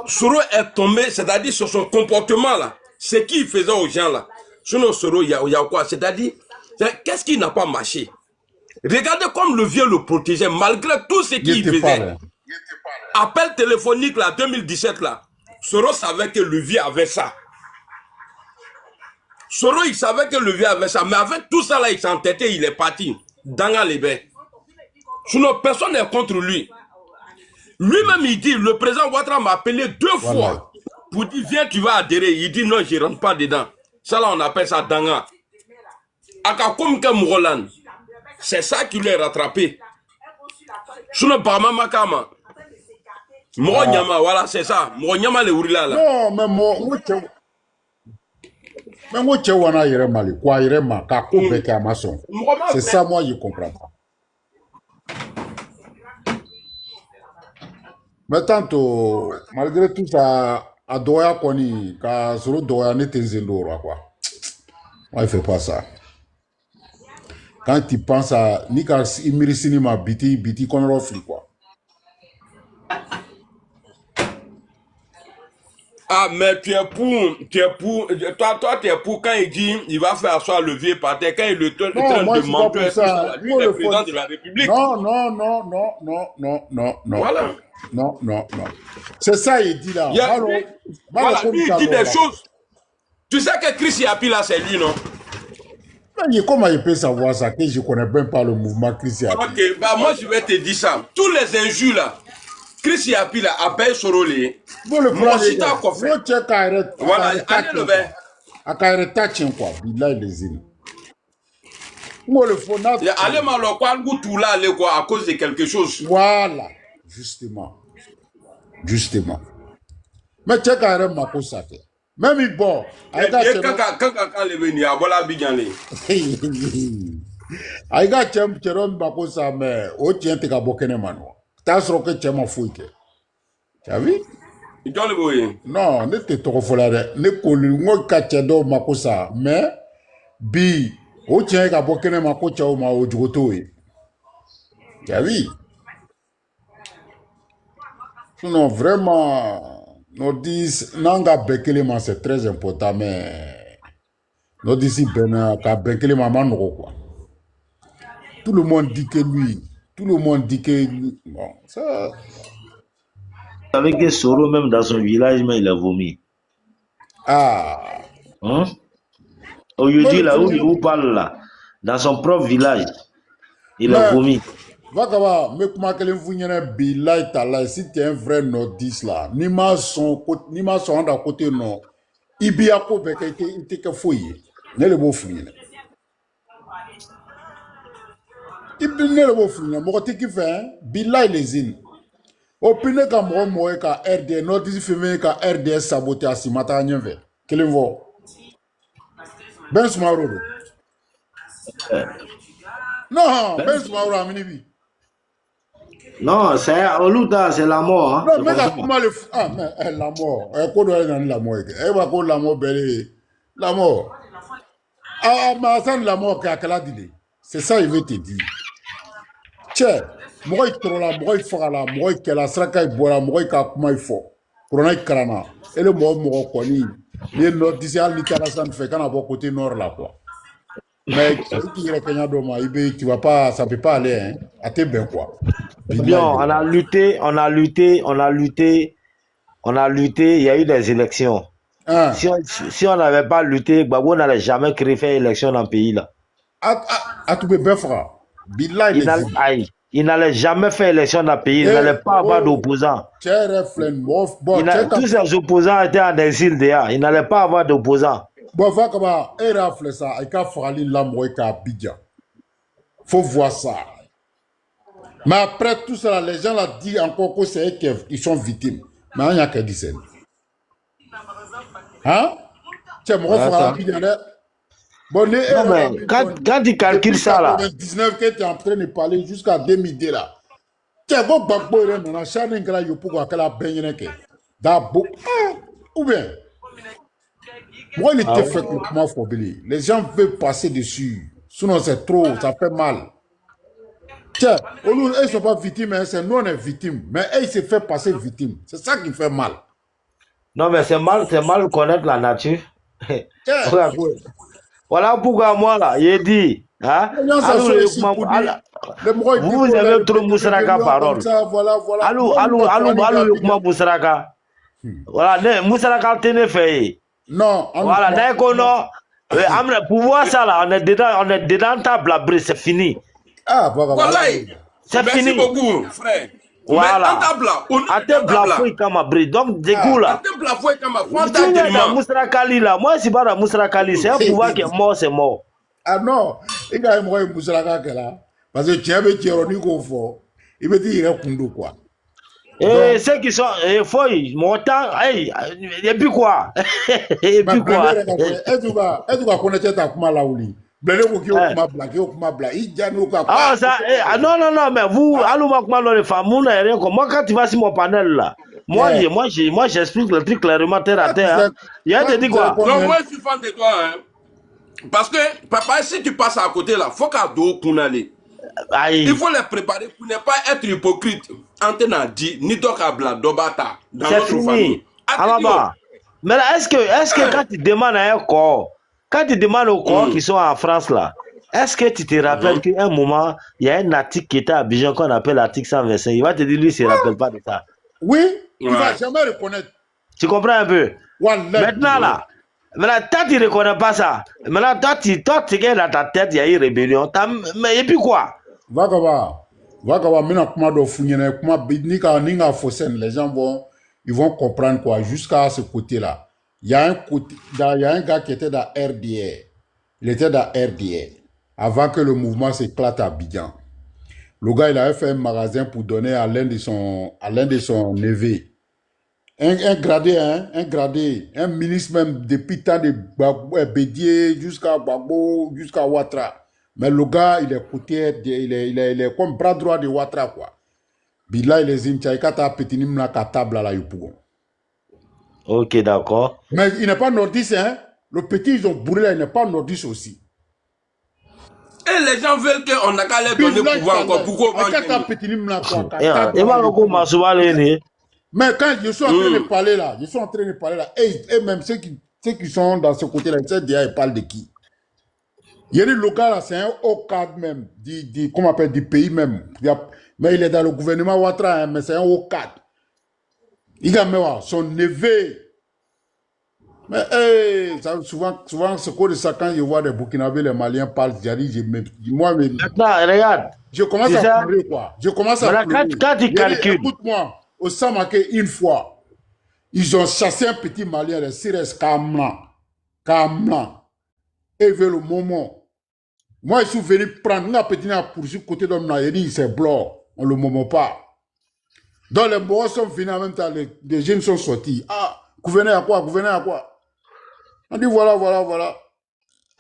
Soro est tombé, c'est-à-dire sur son comportement là, ce qu'il faisait aux gens là. Sinon, Soro, il y a quoi? C'est-à-dire, qu'est-ce qui n'a pas marché? Regardez comme le vieux le protégeait, malgré tout ce qu'il faisait. Appel téléphonique, là, 2017, là. Soro savait que le vieux avait ça. Soro, il savait que le vieux avait ça. Mais avec tout ça, là, il s'entêtait, il est parti. Dans les bains. Sinon, personne n'est contre lui. Lui-même, il dit, le président Ouattara m'a appelé 2 fois pour dire, viens, tu vas adhérer. Il dit, non, je ne rentre pas dedans. Ça, là, on appelle ça Danga. Akakumka Mourolan. C'est ça qui lui est rattrapé. Sinon, par Mamakama. Mouanyama, voilà, c'est ça. Mouanyama, le Ourila, là. Non, mais moi, tu wana yere mali, quoi yere ma, kako beke à maçon. C'est ça, moi, je comprends pas. Mais tantôt, malgré tout ça, à Doya Koni, quand sur Doya n'était zéro, quoi. Moi, il fait pas ça. Quand tu penses à Nika Imirisini ma biti qu'on offre, quoi. Ah, mais tu es pour, toi, tu es pour quand il dit, il va faire asseoir le vieux par terre, quand il le train de menteur, lui, le président de la République. Non. Voilà. Non. C'est ça, il dit là. Voilà, lui, il dit des choses. Tu sais que Chris Yapi, là, c'est lui, non? Mais comment il peut savoir ça, que je ne connais même pas le mouvement Chris Yapi? Ok, bah moi, je vais te dire ça. Tous les injures, là, Chris Yapi, là, appelle Sorolé. Moi, si t'as quoi faire. Voilà, allez le bain. Allez, malo, quoi, tout là, allez, quoi, à cause de quelque chose. Voilà, justement. Mais tu as ma cause ça. Même il bon. Quand le venu, voilà, bigane. Aïga, tu as ma cause ça, mais au tien, tu as bokene mano. Tu as ce que tu as ma fouille. Tu as vu? Non, ne te trop folle. Ne colle, moi, kachedo ma cause ça, mais bi, au tien, tu as bokene ma cause ça, ma ojoto. Tu as vu? Non, vraiment, nous disons, Nanga Bekelema, c'est très important, mais nous disons, Bekelema, quoi. Tout le monde dit que lui, bon, ça. Avec que Soro, même dans son village, mais il a vomi. Ah. Hein? Au lieu de là où il vous parle là, dans son propre village, il a vomi. Si tu es un vrai nordiste là, ni ma son à côté non, Ibiako il te fouille, ne le beau fouille. Ne le beau fouille, moi qui fait, Bilay les îles. Opine ka moi ka RD nordiste féminin ka RD saboté à Simata Nyenve. Quel est vos? Ben Smauro. Non, Ben Smauro a minibi. Non, c'est Oluta, c'est la mort. Hein? Non, mais comment le. Ah, mais la mort. Quoi doit aller dans la mort? Elle va quoi la mort belle? La mort. Ah, mais ça, la mort qui a qu'à la dire. C'est ça, il veut te dire. Tiens, moi, il trop là, moi, il faut là, moi, il la sraka, il boit là, moi, il a comment il faut. Pour un karana. Et le mot, moi, quoi, ni. Les nord d'ici à l'Italasan fait qu'on a beau côté nord là, quoi. Mais qui est Kenya Doma, tu vas pas, ça peut pas aller, hein. À tes bien, quoi. Bien, on a lutté, il y a eu des élections. Ah. Si on n'avait pas lutté, Gbagbo n'allait jamais créer une élection dans le pays là. Il n'allait jamais faire élection dans le pays, il n'allait pas avoir d'opposants. Tous ses opposants étaient en exil déjà, il n'allait pas avoir d'opposants. Faut voir ça. Mais après tout cela, les gens là disent encore que c'est eux qui sont victimes. Mais il n'y a que 10 ans. Hein? Tiens, moi, il faut la bon, quand tu calcules ça là. 19 que tu es en train de parler jusqu'à 2010 là. Tiens, bon, Gbagbo est là, Charles Ngala Yopouko a la baignée. Ou bien. Moi, il était fait comme moi, Fobili. Les gens veulent passer dessus. Sinon, c'est trop, ça fait mal. Tiens, ils ne sont pas victimes, c'est nous on est victimes. Mais ils se font passer victimes. C'est ça qui fait mal. Non, mais c'est mal connaître la nature. Voilà pourquoi moi là, j'ai dit, hein, vous avez trop Moussaraka parole. Allô, Moussaraka. Voilà, Moussaraka tenez fait. Non, voilà, d'accord, pour voir ça là, on est dedans table à bris, c'est fini. Ah, voilà. C'est fini. Merci beaucoup, frère. Voilà. Donc, du coup là. Moi, c'est pas la Moussrakali, c'est un pouvoir qui est mort, c'est mort. Ah non, il y a un Moussrakali là. Parce que tu as dit qu'il il me dit qu'il y a un quoi. Et ceux qui sont, mon temps, et puis quoi? Et puis quoi? Est-ce que tu vas connaître ta kuma là ou ah, ça, non, mais vous, moi, quand tu vas sur mon panel là, moi, j'explique le truc clairement terre à terre. Il y a des dit quoi? Non, moi, je suis fan de toi, hein. Parce que, papa, si tu passes à côté là, faut qu'à dos qu'on allait. Il faut les préparer pour ne pas être hypocrite. Antena dit, ni dokabla, dobata, dans notre famille. Mais là, est-ce que quand tu demandes à un corps, quand tu demandes aux corps qui sont en France là, est-ce que tu te rappelles qu'à un moment, il y a un article qui était à Abidjan qu'on appelle l'article 125, il va te dire, lui, il ne se rappelle pas de ça. Oui, il ne va jamais reconnaître. Tu comprends un peu? Maintenant là, toi tu ne reconnais pas ça. Maintenant, toi tu gagnes dans ta tête, il y a une rébellion. Mais et puis quoi? Les gens vont comprendre quoi jusqu'à ce côté-là. Il y a un gars qui était dans RDR. Il était dans RDR avant que le mouvement s'éclate à Abidjan. Le gars, il avait fait un magasin pour donner à l'un de son neveux. Un gradé, un ministre même depuis temps de Bédié jusqu'à Babo, jusqu'à Ouattara. Mais le gars, il est côté, il est comme bras droit de Ouattara, quoi. Bila, il est inchaïkata petinim na table à la Yopougon. Ok, d'accord. Mais il n'est pas nordiste, hein. Le petit, ils ont bourré là, il n'est pas nordiste aussi. Et les gens veulent qu'on n'a qu'à les donner pouvoir encore. Pourquoi on va mais quand je suis en train de parler là, et même ceux qui sont dans ce côté-là, ils savent déjà, ils parlent de qui? Il y a le gars là, c'est un haut cadre même, comment on appelle, du pays même. Mais il est dans le gouvernement Ouattara, hein, mais c'est un haut cadre. Il a même son neveu. Mais souvent, ce coup de ça, quand je vois des Burkinabés, les Maliens parlent, moi-même. Maintenant, regarde. Je commence à pleurer, quoi. Je commence à pleurer. Quand tu calcules. Écoute-moi, au Samaké, une fois, ils ont chassé un petit Malien, le Sires Kamlan. Et vers le moment, moi, je suis venu prendre un petit poursuivre côté d'homme, il dit, c'est blanc, on ne le moment pas. Donc, les morts sont venus en même temps, les jeunes sont sortis. Ah, gouverneur à quoi? On dit, voilà.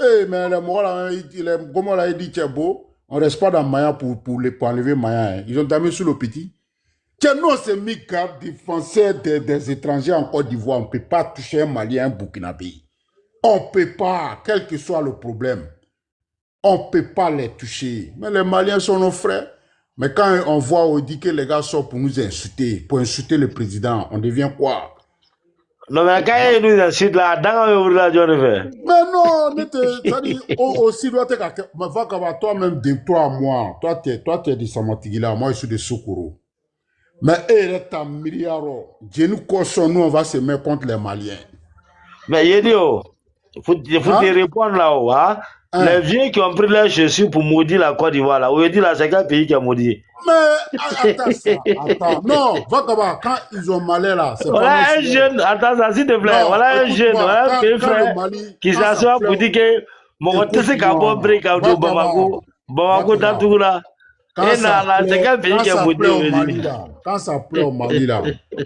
Eh, mais les morts là, il dit, c'est beau, on ne reste pas dans Maya pour enlever Maya. Hein. Ils ont dormi sous le petit. Nous, on s'est mis garde défenseur des étrangers en Côte d'Ivoire. On ne peut pas toucher un Malien, un Burkinabé. On ne peut pas, quel que soit le problème. On ne peut pas les toucher. Mais les Maliens sont nos frères. Mais quand on voit, on dit que les gars sortent pour nous insulter, pour insulter le président, on devient quoi? Non, mais quand ils nous insultent là, dans la journée. Mais non, aussi doit être. Mais va toi-même, de toi à moi. Toi, tu es de Samatigila, moi, je suis de Sokoro. Mais il est un milliard. Nous, on va se mettre contre les Maliens. Mais Yedio, il faut te répondre là-haut. Hein? Les vieux qui ont pris leurs chaussures pour maudire la Côte d'Ivoire, là, où il dit là, c'est quel pays qui a maudit? Mais attends. Non, quand ils ont malé là, c'est voilà un jeune, attends ça, s'il te plaît. Non, voilà un jeune, voilà un petit frère qui s'assoit pour dire que mon petit c'est qu'un bon brick à Bamako, dans tout là. Et là, c'est quel pays qui a maudit? Quand ça plaît au Mali là,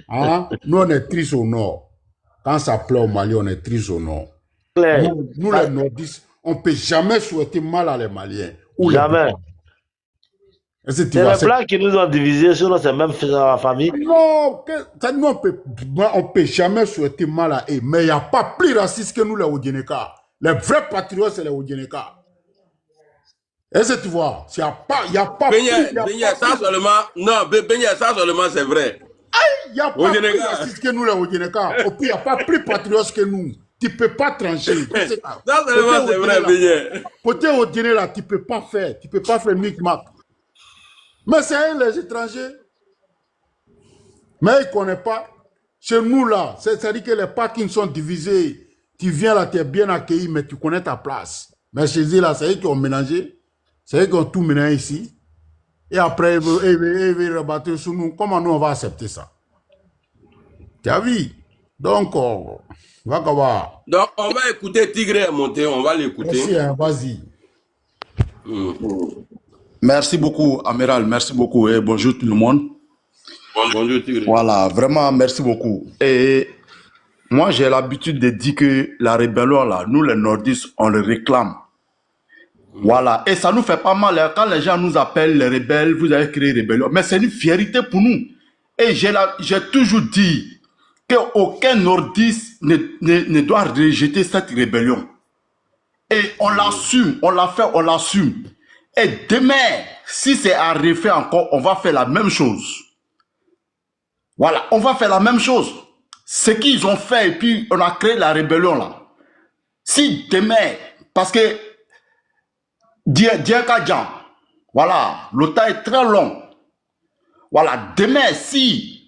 hein, nous on est tristes au nord. Quand ça plaît au Mali, on est tristes au nord. Nous les nordistes, on ne peut jamais souhaiter mal à les Maliens. Jamais. C'est les Blancs qui nous ont divisés sur ces mêmes familles. Non, on ne peut jamais souhaiter mal à eux. Mais il n'y a pas plus raciste que nous, les Odjeneka. Les vrais patriotes, c'est les Odjeneka. Est-ce que tu vois? Il n'y a pas plus. Ça seulement, non, ça seulement, c'est vrai. Il n'y a pas plus raciste que nous, les Odjeneka. Et puis, il n'y a pas plus patriotes que nous. tu ne peux pas trancher. Ça, c'est vrai, Beignet. Côté au dîner, là, tu ne peux pas faire. Tu ne peux pas faire micmac. Mais c'est les étrangers. Mais ils ne connaissent pas. Chez nous, là, c'est-à-dire que les parkings sont divisés. Tu viens là, tu es bien accueilli, mais tu connais ta place. Mais chez eux, là, c'est eux qui ont mélangé. C'est eux qui ont tout mélangé ici. Et après, ils veulent rebattre sur nous. Comment nous, on va accepter ça? Tu as vu? Donc, va voir. Donc, on va écouter Tigre monter, on va l'écouter. Merci, hein, vas-y. Merci beaucoup, Amiral. Merci beaucoup et bonjour tout le monde. Bonjour, Tigre. Voilà, vraiment, merci beaucoup. Et moi, j'ai l'habitude de dire que la rébellion, là, nous, les nordistes, on le réclame. Voilà, et ça nous fait pas mal. Hein. Quand les gens nous appellent les rebelles, vous avez créé rébellion. Mais c'est une fierté pour nous. Et j'ai toujours dit qu'aucun nordiste ne doit rejeter cette rébellion. Et on l'assume, on l'a fait, on l'assume. Et demain, si c'est à refaire encore, on va faire la même chose. Voilà, on va faire la même chose. Ce qu'ils ont fait, et puis on a créé la rébellion là. Si demain, parce que Diakadjan, voilà, le temps est très long. Voilà, demain, si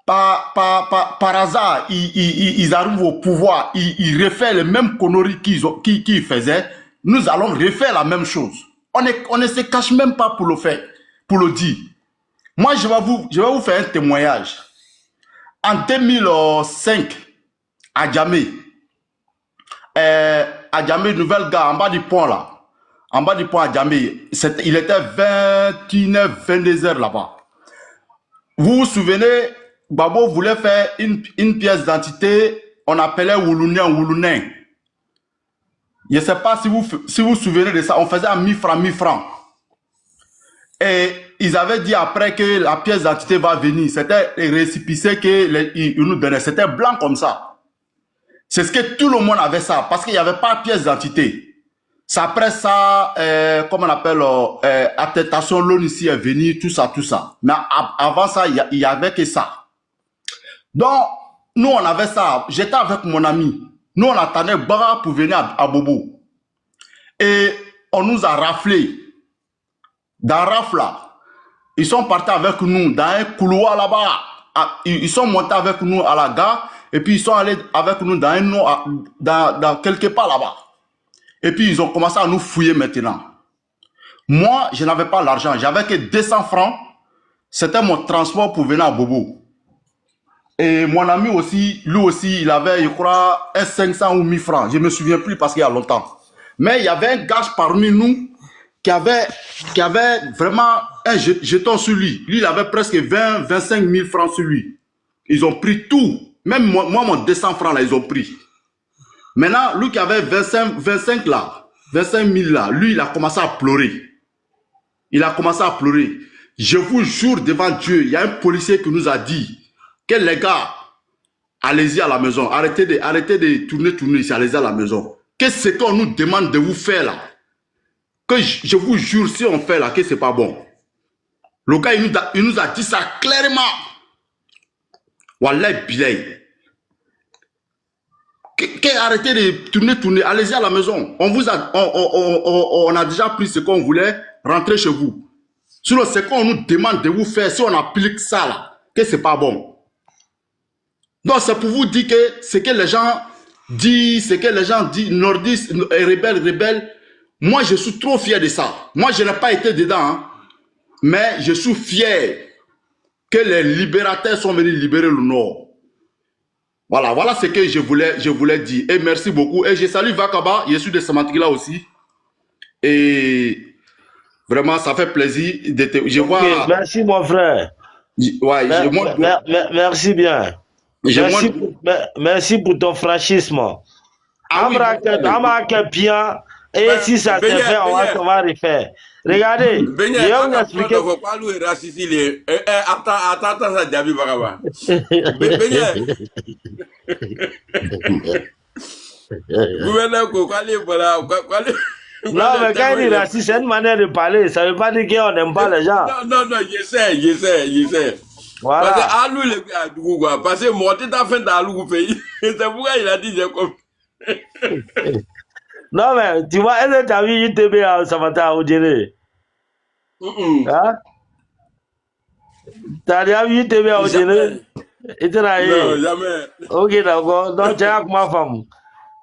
par hasard, ils arrivent au pouvoir, ils refont les mêmes conneries qu'ils faisaient, nous allons refaire la même chose. On ne se cache même pas pour le faire, pour le dire. Moi, je vais vous faire un témoignage. En 2005, à Djamé, Nouvelle Gare, en bas du pont là, en bas du pont à Djamé, il était 21h, 22h là-bas. Vous vous souvenez, Babo voulait faire une pièce d'identité, on appelait Woulounen. Je ne sais pas si vous vous souvenez de ça, on faisait à 1000 francs. Et ils avaient dit après que la pièce d'identité va venir, c'était les récépissés qu'ils nous donnaient, c'était blanc comme ça. C'est ce que tout le monde avait ça, parce qu'il n'y avait pas de pièce d'identité. C'est après ça, comment on appelle, attestation, l'ONU ici est venue, tout ça. Mais avant ça, il n'y avait que ça. Donc, nous, on avait ça. J'étais avec mon ami. Nous, on attendait Bara pour venir à Bobo. Et on nous a raflé. Dans Rafle, là, ils sont partis avec nous dans un couloir là-bas. Ils sont montés avec nous à la gare. Et puis, ils sont allés avec nous dans quelque part là-bas. Et puis, ils ont commencé à nous fouiller maintenant. Moi, je n'avais pas l'argent. J'avais que 200 francs. C'était mon transport pour venir à Bobo. Et mon ami aussi, lui aussi, il avait, je crois, 500 ou 1000 francs. Je ne me souviens plus parce qu'il y a longtemps. Mais il y avait un gars parmi nous qui avait vraiment un jeton sur lui. Lui, il avait presque 25 000 francs sur lui. Ils ont pris tout. Même moi, mon 200 francs là, ils ont pris. Maintenant, lui qui avait 25 000 là, lui, il a commencé à pleurer. Il a commencé à pleurer. Je vous jure devant Dieu, il y a un policier qui nous a dit que les gars, allez-y à la maison. Arrêtez de tourner ici, allez-y à la maison. Qu'est-ce que qu'on nous demande de vous faire là? Que je vous jure, si on fait là, que c'est pas bon. Le gars, il nous a dit ça clairement. Wallah bilay. Arrêtez de tourner, allez-y à la maison. On a déjà pris ce qu'on voulait, rentrer chez vous. Sinon, ce qu'on nous demande de vous faire, si on applique ça là, que c'est pas bon. Donc, c'est pour vous dire que ce que les gens disent, nordistes, rebelles, moi, je suis trop fier de ça. Moi, je n'ai pas été dedans, hein, mais je suis fier que les libérateurs sont venus libérer le Nord. Voilà ce que je voulais dire. Et merci beaucoup. Et je salue Vakaba, je suis de Samatigila aussi. Et vraiment, ça fait plaisir de te... Je vois... Okay, merci mon frère. Ouais, merci bien. Merci pour ton franchisme. Bien. Et si ça se fait, on va refaire. Regardez, je vais vous expliquer. Attends, ça Diaby Bagaba. Non, mais quand il est raciste, c'est une manière de parler. Ça ne veut pas dire qu'on n'aime pas les gens. Non, je sais. Voilà. Parce que à lui, le gars, quoi. Parce que moi, tu t'as fait dans le pays. C'est pourquoi il a dit, j'ai comme. Non, mais tu vois, est-ce que tu as vu UTB à Samata au Djélé? Hein? Tu as déjà vu UTB au Djélé? Non, jamais. Ok, d'accord. Donc, tu es avec ma femme.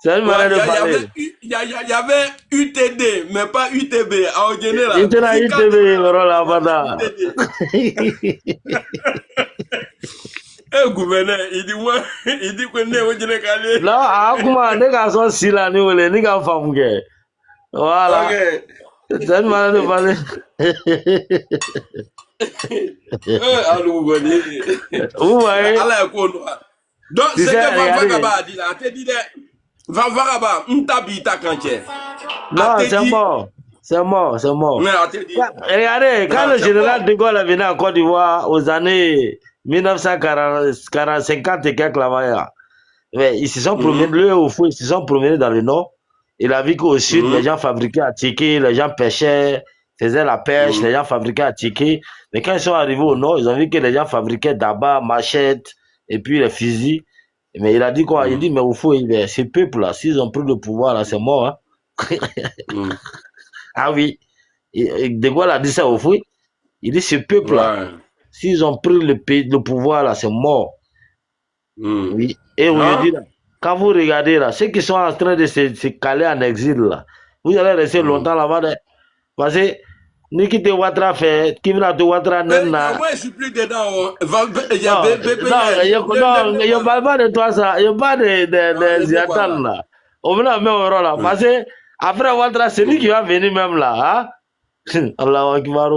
C'est une manière de parler. Il y avait UTD, mais pas UTB. À Odjene, là. Il était là, UTB, voilà, voilà. Eh, gouverneur, il dit, ouais, il dit que n'est Odjene Kalé. Non, ah, comment, les gars sont si là, nous, les gars femme, voilà. C'est une manière de parler. Allô, gouverneur. Vous voyez? Donc, c'est que Vagaba a dit là, a dit, Vagaba, m'tabita quand tu es. Non, c'est mort. C'est mort, c'est mort. Regardez, quand le général de Gaulle est venu en Côte d'Ivoire aux années 1950 et quelques là-bas, ils se sont promenés, lui au fond, ils se sont promenés dans le nord. Il a vu qu'au sud, les gens fabriquaient à tickets, les gens pêchaient, faisaient la pêche, les gens fabriquaient à tickets. Mais quand ils sont arrivés au nord, ils ont vu que les gens fabriquaient d'abord machettes et puis les fusils. Mais il a dit quoi? Il dit, mais au fond, ces peuples-là, s'ils ont pris le pouvoir, là, c'est mort. Hein? Ah oui. De Gaulle a dit ça au fond. Il dit, ce peuple-là, s'ils ont pris le pouvoir, là, c'est mort. Oui. Et aujourd'hui, quand vous regardez, là, ceux qui sont en train de se caler en exil, là, vous allez rester longtemps là-bas. Parce que, Nikite Ouattara fait, Kimna de Ouattara Nena. Moi, je suis plus dedans. Il y Non, il n'y a pas de toi, ça. Il n'y a pas de Ziatan, là. On va même au rôle, là. Parce que, après Ouattara, c'est lui qui va venir même là. Hein? Allah Akbar.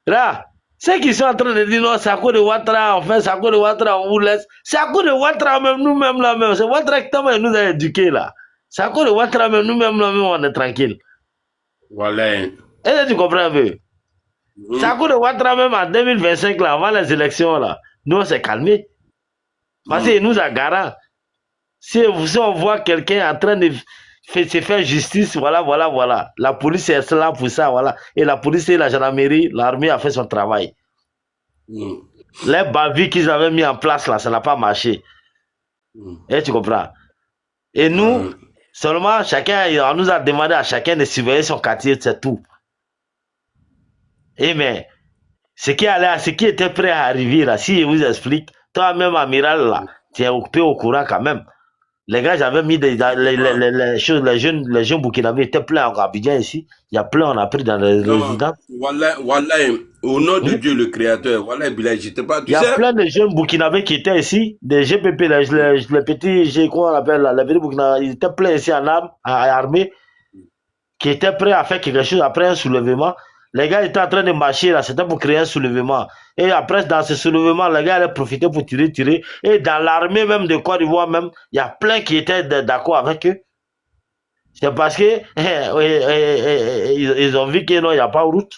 Là, ceux qui sont en train de dire non, c'est à cause de Ouattara, enfin, c'est à cause de Ouattara, on vous laisse. C'est à cause de Ouattara, même nous-mêmes là, même. C'est Ouattara qui nous a éduqués là. C'est à cause de Ouattara, même nous-mêmes là, même, on est tranquille. Voilà. Est-ce que tu comprends un peu? C'est à cause de Ouattara, même en 2025, là, avant les élections, là, nous, on s'est calmé. Parce qu'il nous a garant. Si on voit quelqu'un en train de se faire justice, voilà. La police est là pour ça, voilà. Et la police et la gendarmerie, l'armée a fait son travail. Les bavis qu'ils avaient mis en place, là, ça n'a pas marché. Et tu comprends? Et nous, seulement, on nous a demandé à chacun de surveiller son quartier, c'est tout. Et mais, ce qui était prêt à arriver, là, si je vous explique, toi-même, amiral, là, tu es occupé au courant quand même. Les gars, j'avais mis les choses, les jeunes burkinabés étaient pleins en Abidjan ici. Il y a plein, on a pris dans les résidences. Wallah, au nom de Dieu le Créateur, wallah, j'étais pas. Il y a plein de jeunes burkinabés qui étaient ici, des GPP, les petits, comment on appelle là, les petits burkinabés, ils étaient pleins ici en armes, en armée, qui étaient prêts à faire quelque chose après un soulèvement. Les gars étaient en train de marcher là, c'était pour créer un soulèvement. Et après, dans ce soulèvement, les gars allaient profiter pour tirer. Et dans l'armée même de Côte d'Ivoire même, il y a plein qui étaient d'accord avec eux. C'est parce que ils ont vu qu'il n'y a pas de route.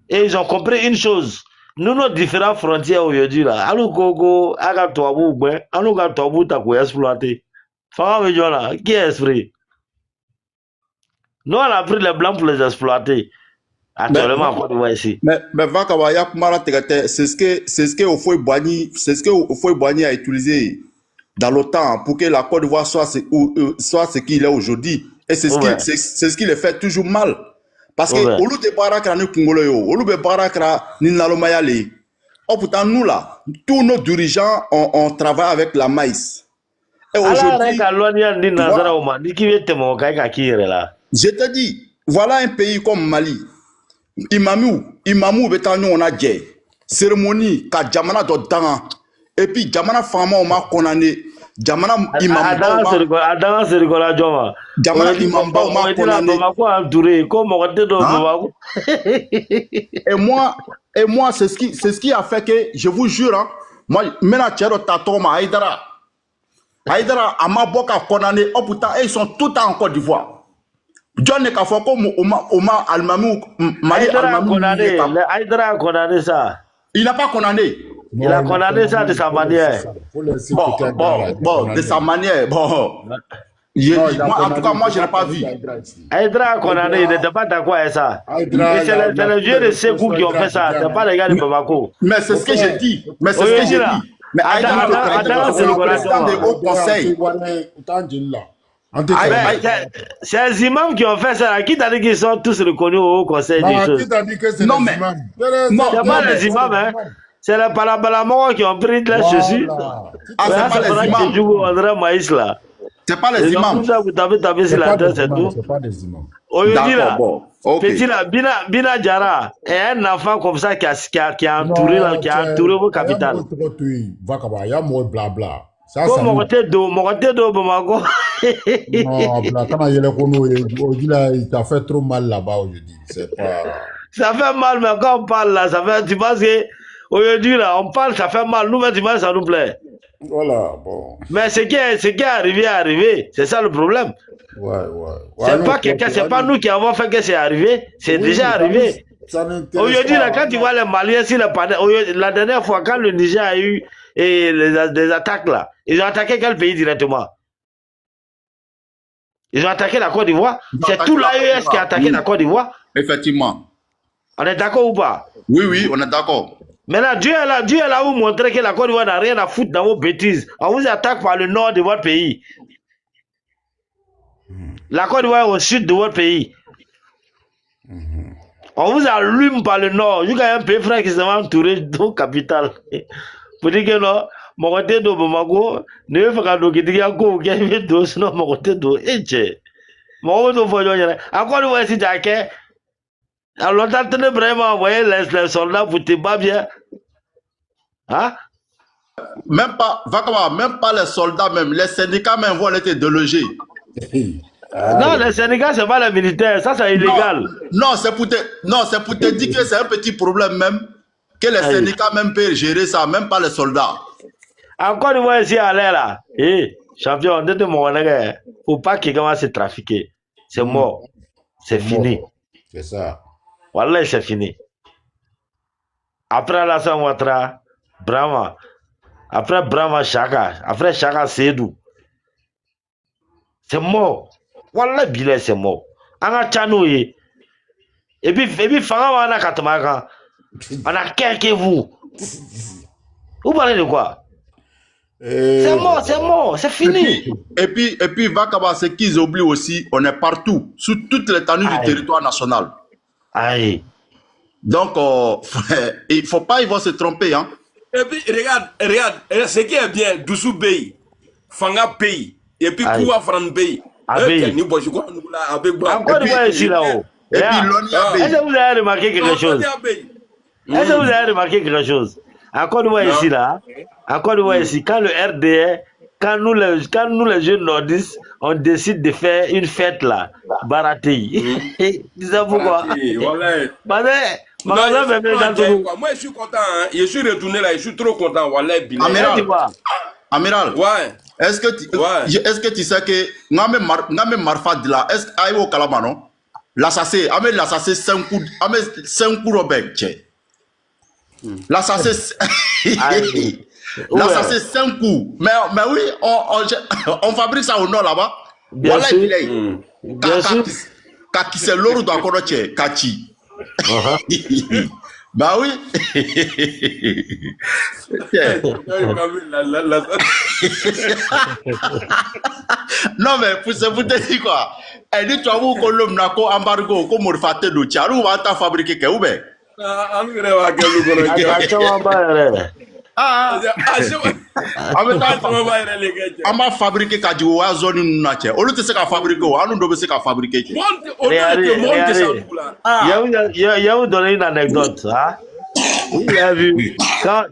Et ils ont compris une chose. Nous, nos différentes frontières aujourd'hui là, allô Gogo, Agatoabou, allô Gatoabou, t'as quoi exploité. Qui est esprit? Nous, on a pris les blancs pour les exploiter. Actuellement, Côte d'Ivoire ici. Mais Vakawaya Kumara Tegate, c'est ce que Ofoy Boigny a utilisé dans l'OTAN pour que la Côte d'Ivoire soit ce qu'il est aujourd'hui. Et c'est ce qui les fait toujours mal. Parce que au lieu de Barakra ni Congolais, au lieu de Barakra ni Nalomayale, pourtant nous là, tous nos dirigeants on travaille avec la maïs. Et aujourd'hui, je te dis, voilà un pays comme Mali. Imamou betanyo on a djé cérémonie ka jamana do danga et puis jamana fama on m'a condamné jamana imam jamana imam on m'a condamné et moi c'est ce qui a fait que je vous jure hein, moi maintenant tchero tatoma Aïdara ama boka condamné oh putain ils sont tout en Côte d'Ivoire. John ne kafo ko Oma Almamou Mali Almamou Aïdara a condamné ça. Il n'a pas condamné. Il a condamné ça de sa manière. Bon, de sa manière. Bon. Moi, en tout cas, moi, je n'ai pas vu. Aïdra Konane, il n'était pas d'accord avec ça. C'est les vieux de Ségou qui ont fait ça, c'est pas les gars de Bamako. Mais c'est ce que j'ai dit. Mais c'est ce que j'ai dit. Mais Aïdra, c'est le président du Haut Conseil. C'est les imams qui ont fait ça. Qui t'a dit qu'ils sont tous reconnus au Haut Conseil des choses? Qui t'a dit que c'est Non, les mais- imams? C'est pas les imams, hein. C'est les Palabalamons qui ont pris de la chaussure. Ah, c'est pas les imams. Qui jouent André Maïs là. C'est pas les imams. Comme ça, vous tapez sur la tête, c'est tout. C'est pas des imams. Aujourd'hui, là, D'accord, bon. Ok. petit là, Bina Diarra est un enfant comme ça qui a entouré vos capitales. Il y a mot blabla. Ça, Comme ça Mogotedo, Bamako. non, Bla, quand il y a le Kono, il t'a fait trop mal là-bas aujourd'hui. C'est pas. Ça fait mal, mais quand on parle là, ça fait, tu penses que, aujourd'hui là, on parle, ça fait mal. Nous, mais tu penses, ça nous plaît. Voilà, bon. Mais ce qui est arrivé est arrivé. C'est ça le problème. Ouais. C'est pas quelqu'un, c'est pas nous qui avons fait que c'est arrivé. C'est déjà arrivé. Aujourd'hui, là, quand tu vois les Maliens, la dernière fois, quand le Niger a eu des attaques là, ils ont attaqué quel pays directement? Ils ont attaqué la Côte d'Ivoire. C'est tout l'AES qui a attaqué la Côte d'Ivoire. Effectivement. On est d'accord ou pas? Oui, on est d'accord. Maintenant, Dieu est là vous montrer que la Côte d'Ivoire n'a rien à foutre dans vos bêtises. On vous attaque par le nord de votre pays. La Côte d'Ivoire est au sud de votre pays. On vous allume par le nord. Il y a un pays frère qui s'est entouré de nos capitales. Pour dire que non, mon côté de Bamako, ne veut pas que tu aies go, qui est dos, sinon mon côté de Eche. Mon côté de Foyon, encore une fois, si tu as que, alors t'as vraiment envoyé les soldats pour te battre bien. Hein? Même pas, Vakaba, même pas les soldats, même les syndicats même vont être délogés. Non, les syndicats, c'est pas les militaires, ça c'est illégal. Non, c'est pour te dire que c'est un petit problème même, que les syndicats même peuvent gérer ça, même pas les soldats. Encore une fois, ici, à l'air là, champion, on dit mon gars, faut pas qu'il commence à se trafiquer. C'est mort. C'est fini. C'est ça. Wallah, c'est fini. Après Alassane Ouattara, Brahma. Après Brahma, Chaka. Après Chaka, Seydou. C'est mort. Wallah, Bilal, c'est mort. Anga Tchanou, et puis, Fanga, on a Katamaka. On a quelqu'un vous. Vous parlez de quoi? C'est mort, c'est fini. Et puis Vakaba, ce qu'ils oublient aussi, on est partout, sur toute l'étendue du territoire national. Aïe. Donc, il ne faut pas, ils vont se tromper. Hein. Et puis, regarde, ce qui est bien, Doussou Bey, Fanga Bey, et puis Kouwa Fran Bey. Encore une fois, ici là-haut. Et puis, Lonia Bey. Est-ce que vous avez remarqué quelque chose? Est-ce que vous avez remarqué quelque chose? Encore une fois ici là, encore une fois ici, quand le RDR, quand nous les jeunes nordistes, on décide de faire une fête là, Baraté. Tu sais pourquoi? Moi, je suis content, hein. Je suis retourné là, je suis trop content. Amiral, ouais. est-ce que tu sais que Ngame Marfad là, est-ce qu'il y a au Kalama, non? L'assassin, Amé l'assassin 5 coups Robert. L'assassin, l'assassin 5 coups. Mais oui, on fabrique ça au nord là-bas. Bien sûr. Bien sûr. Kaki c'est l'eau dans Konoche, Kachi. Bah oui. Non mais pour te dire quoi? Elle dit tu as vu que l'homme n'a qu'au embargo, comme on fait de l'outil, ou va t'en fabriquer que ou bien? On m'a fabriqué quand tu as zone une nature. Au lieu de se fabriquer, on nous doit se fabriquer. Il y a vous donner une anecdote. Hein? Vous avez vu, quand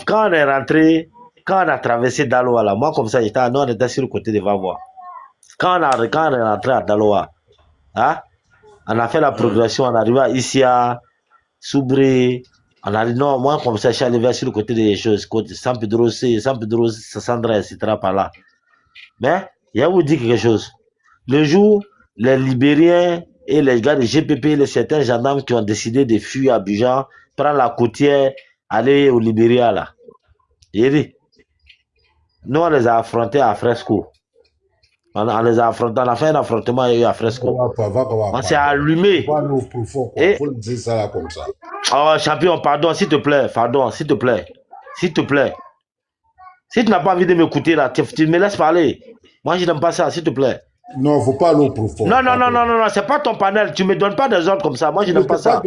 on est rentré, quand on a traversé Daloa, là, moi comme ça, nous on était sur le côté de Vavois. Quand on est rentré à Daloa, hein, on a fait la progression, on arrive ici à Soubré. On a dit non, moi comme ça, je suis arrivé sur le côté des choses, côté San Pedro, Sandra, etc. par là. Mais, il y a vous dit quelque chose. Le jour, les Libériens et les gars de GPP, les certains gendarmes qui ont décidé de fuir à Abidjan, prendre la côtière, aller au Libéria là. Il dit, nous on les a affrontés à Fresco. On les a affrontés, on a fait un affrontement à Fresco. On s'est allumé. Il faut le dire ça là comme ça. Oh, champion, pardon, s'il te plaît, pardon, s'il te plaît. S'il te plaît. Si tu n'as pas envie de m'écouter là, tu me laisses parler. Moi, je n'aime pas ça, s'il te plaît. Non, il ne faut pas aller au profond. Non, c'est pas ton panel. Tu ne me donnes pas des ordres comme ça. Moi, je n'aime pas ça.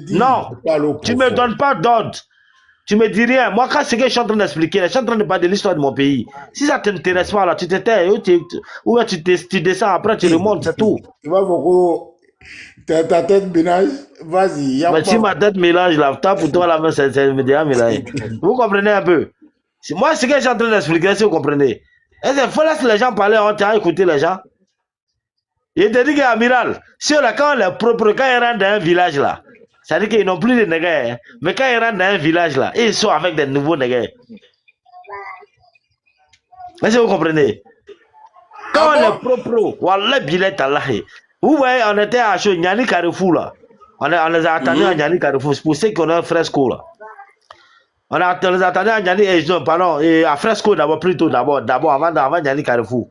Non, tu ne me donnes pas d'ordre. Tu me dis rien. Moi, quand c'est que je suis en train d'expliquer, je suis en train de parler de l'histoire de mon pays. Si ça ne t'intéresse pas, là, tu t'étais, ou tu descends, après tu remontes, c'est tout. Tu vois, beaucoup, ta tête mélange, vas-y. Mais si ma tête mélange, là, pour toi, là, c'est déjà mélangé. Vous comprenez un peu? Moi, ce que je suis en train d'expliquer, si vous comprenez. Il faut laisser les gens parler, on t'a écouté les gens. Il te dit qu'Amiral, ceux-là, quand ils rentrent dans un village, là, ça veut dire qu'ils n'ont plus de nègres. Hein. Mais quand ils rentrent dans un village, là, ils sont avec des nouveaux nègres. Est-ce que vous comprenez? Quand on est propre, wallah bilet Allah. Vous voyez, on était à Nyani Carrefour, là. On les a attendus à Nyani Carrefour. C'est pour ça qu'on a un Fresco, là. On les attendait à Nyani, pardon, à Fresco d'abord, plutôt d'abord, avant Nyani Carrefour.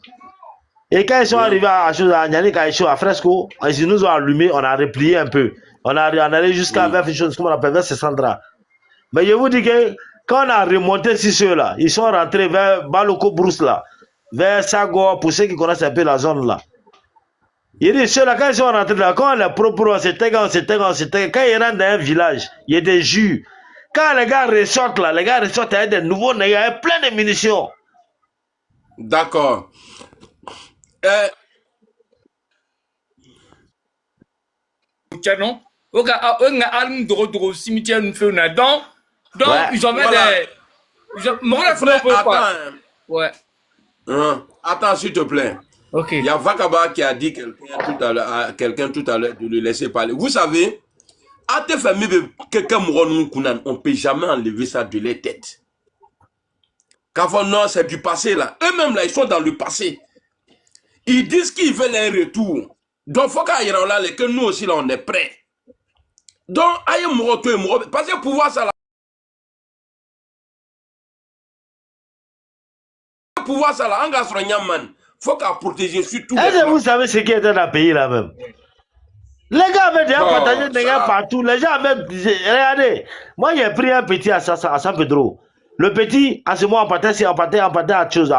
Et quand ils sont arrivés à Nyani Carrefour, à Fresco, ils nous ont allumés, on a replié un peu. On allait jusqu'à vers ce qu'on appelle vers ce centre. Mais je vous dis que quand on a remonté sur ceux-là, ils sont rentrés vers Baloko Brousse là, vers Sago, pour ceux qui connaissent un peu la zone là. Il dit ceux-là, quand ils sont rentrés là, quand on les propre, c'était quand ils rentrent dans un village, il y a des jus. Quand les gars ressortent là, avec des nouveaux nègres, plein de munitions. D'accord. Non? Cimetière nous fait donc ils ont fait des. Attends. Ouais. Attends, s'il te plaît. Ok. Il y a Vakaba qui a dit quelqu'un tout à l'heure de le laisser parler. Vous savez, à tes familles, quelqu'un on ne peut jamais enlever ça de les têtes. Quand non, c'est du passé là. Eux-mêmes là, ils sont dans le passé. Ils disent qu'ils veulent un retour. Donc, il faut que nous aussi là, on est prêts. Donc, aïe, parce que pour voir ça là, en gastronomie, faut qu'à protéger surtout. Est-ce que vous savez ce qui était dans le pays là même? Les gars avaient déjà partagé des gars partout. Les gens avaient. Regardez, moi j'ai pris un petit à San Pedro. Le petit, à ce moment, on partait à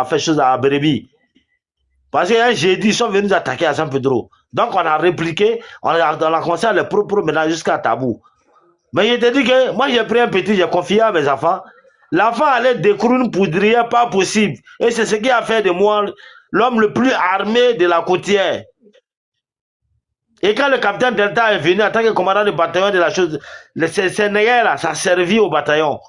faire chose à Bérébi. Parce qu'un jeudi, ils sont venus nous attaquer à San Pedro. Donc on a répliqué, on a commencé à les propres maintenant jusqu'à Tabou. Mais je te dis que moi j'ai pris un petit, j'ai confié à mes enfants. L'enfant allait découvrir une poudrière, pas possible. Et c'est ce qui a fait de moi l'homme le plus armé de la côtière. Et quand le capitaine Delta est venu en tant que commandant du bataillon de la chose, ces nègres-là, ça a servi au bataillon.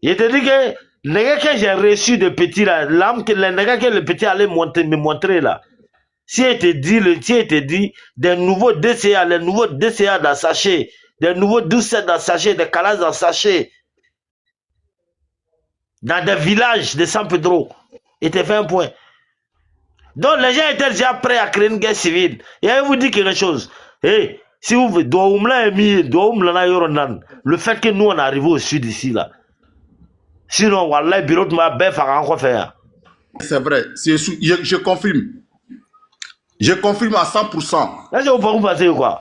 Je te dis que les nègres que j'ai reçus de petit là, les nègres que le petit allait me montrer là, si il te dit, des nouveaux DCA, les nouveaux DCA dans sachet, des nouveaux 12 dans sachet, des calas dans sachet, dans des villages de San Pedro, il te fait un point. Donc les gens étaient déjà prêts à créer une guerre civile. Et je vous dis quelque chose. Hey, si vous le fait que nous on est arrivé au sud ici là. Sinon, wallah, bureau de ma bête fera encore faire. C'est vrai, je confirme. Je confirme à 100%. Est-ce que vous pensez quoi?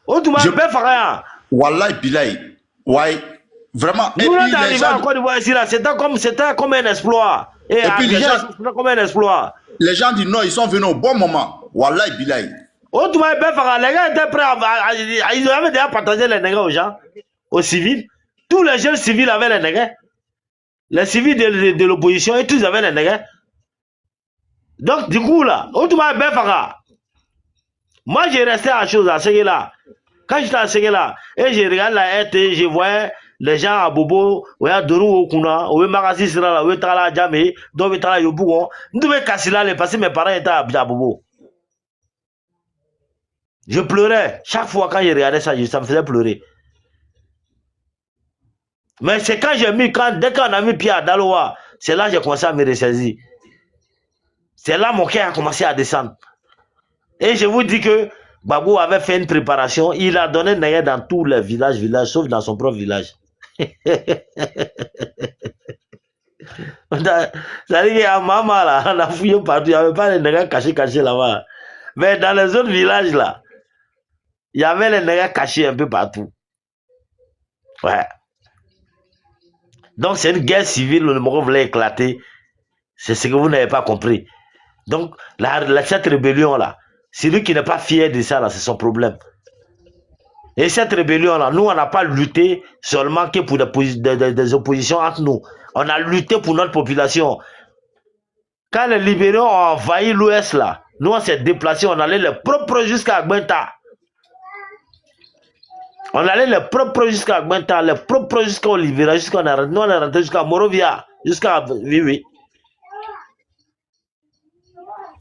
Oh, tu m'as bête fera. Wallah, bilay. Ouais, vraiment. Nous, on est arrivé en Côte d'Ivoire ici là, c'était comme un exploit. Et puis les gens, c'était comme un exploit. Les gens du Nord, ils sont venus au bon moment. Wallah, bilay. Oh, tu m'as bête fera. Les gars étaient prêts ils avaient déjà partagé les nègres aux gens, aux civils. Tous les jeunes civils avaient les nègres. Les civils de l'opposition et tous avaient les nègres. Donc, du coup, là, moi, j'ai resté à chose à Séguéla. Quand j'étais à Séguéla, et je regarde la RT, je voyais les gens à Bobo, ou à Dorou, Okuna, ou à Magasis, ou à Tala Djamé, ou à Tala Yobougon. Nous devons casser là, parce que mes parents étaient à Bobo. Je pleurais. Chaque fois quand je regardais ça, ça me faisait pleurer. Mais c'est quand j'ai mis, dès qu'on a mis pied à Daloa, c'est là que j'ai commencé à me ressaisir. C'est là mon cœur a commencé à descendre. Et je vous dis que Babou avait fait une préparation, il a donné Naya dans tous les villages, sauf dans son propre village. C'est-à-dire qu'à maman, là, on a fouillé partout. Il n'y avait pas les nègres cachés là-bas. Mais dans les autres villages, là, il y avait les nègres cachés un peu partout. Ouais. Donc, c'est une guerre civile, le Moro voulait éclater. C'est ce que vous n'avez pas compris. Donc, cette rébellion-là, celui qui n'est pas fier de ça, là, c'est son problème. Et cette rébellion-là, nous, on n'a pas lutté seulement que pour des oppositions entre nous. On a lutté pour notre population. Quand les libéraux ont envahi l'Ouest, là, nous, on s'est déplacés, on allait les propres jusqu'à Agbenta. On allait les propres jusqu'à Agbenta, les propres jusqu'à Olivera, nous, on est rentré jusqu'à Morovia, jusqu'à... Oui.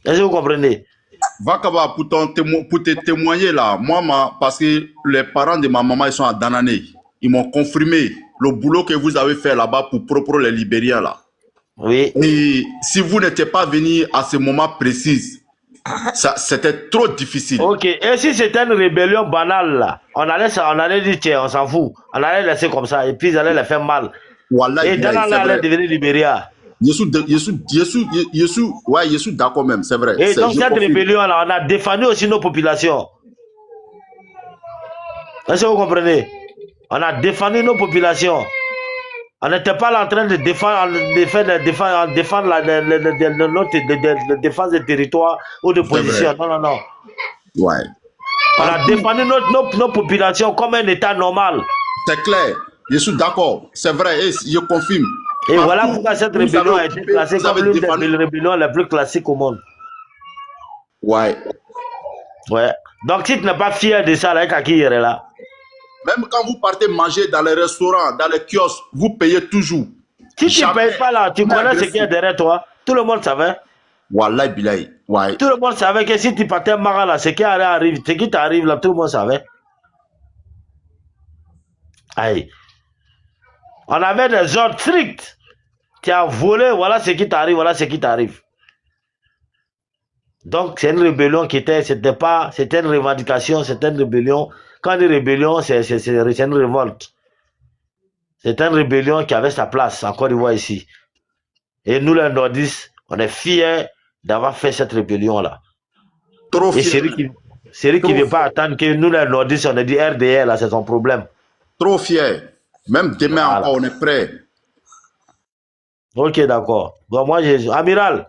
Est-ce que vous comprenez? Vakaba, pour te témoigner là, moi, parce que les parents de ma maman, ils sont à Danané. Ils m'ont confirmé le boulot que vous avez fait là-bas pour propre les Libériens là. Oui. Et si vous n'étiez pas venu à ce moment précis, c'était trop difficile. Ok, et si c'était une rébellion banale là, on allait dire tiens, on s'en fout. On allait laisser comme ça et puis ils allaient les faire mal. Voilà, et Danané allait devenir Libéria. Je suis d'accord même, c'est vrai. Et donc cette rébellion-là, on a défendu aussi nos populations. Est-ce que vous comprenez? On a défendu nos populations. On n'était pas là en train de défendre la défense des territoires ou de position. Non. Ouais. On a défendu nos populations comme un État normal. C'est clair. Je suis d'accord. C'est vrai. Et je confirme. Et voilà pourquoi cette rébellion a été classée comme l'une des rébellions les plus classiques au monde. Ouais. Donc si tu n'es pas fier de ça, là, qui est là. Même quand vous partez manger dans les restaurants, dans les kiosques, vous payez toujours. Si tu ne payes pas là, tu connais ce qu'il y a derrière toi. Tout le monde savait. Wallahi billahi. Ouais. Tout le monde savait que si tu partais Mara là, ce qui t'arrive là, tout le monde savait. Aïe. On avait des ordres stricts. Tu as volé, voilà ce qui t'arrive, voilà ce qui t'arrive. Donc c'est une rébellion c'était une revendication, c'était une rébellion. Quand on dit rébellion, c'est une révolte. C'est une rébellion qui avait sa place en Côte d'Ivoire ici. Et nous les nordistes, on est fiers d'avoir fait cette rébellion-là. Trop fiers. Et celui qui ne veut pas attendre que nous les nordistes, on ait dit RDR, là, c'est son problème. Trop fiers. Même demain encore, on est prêt. Ok, d'accord. Bon, Amiral,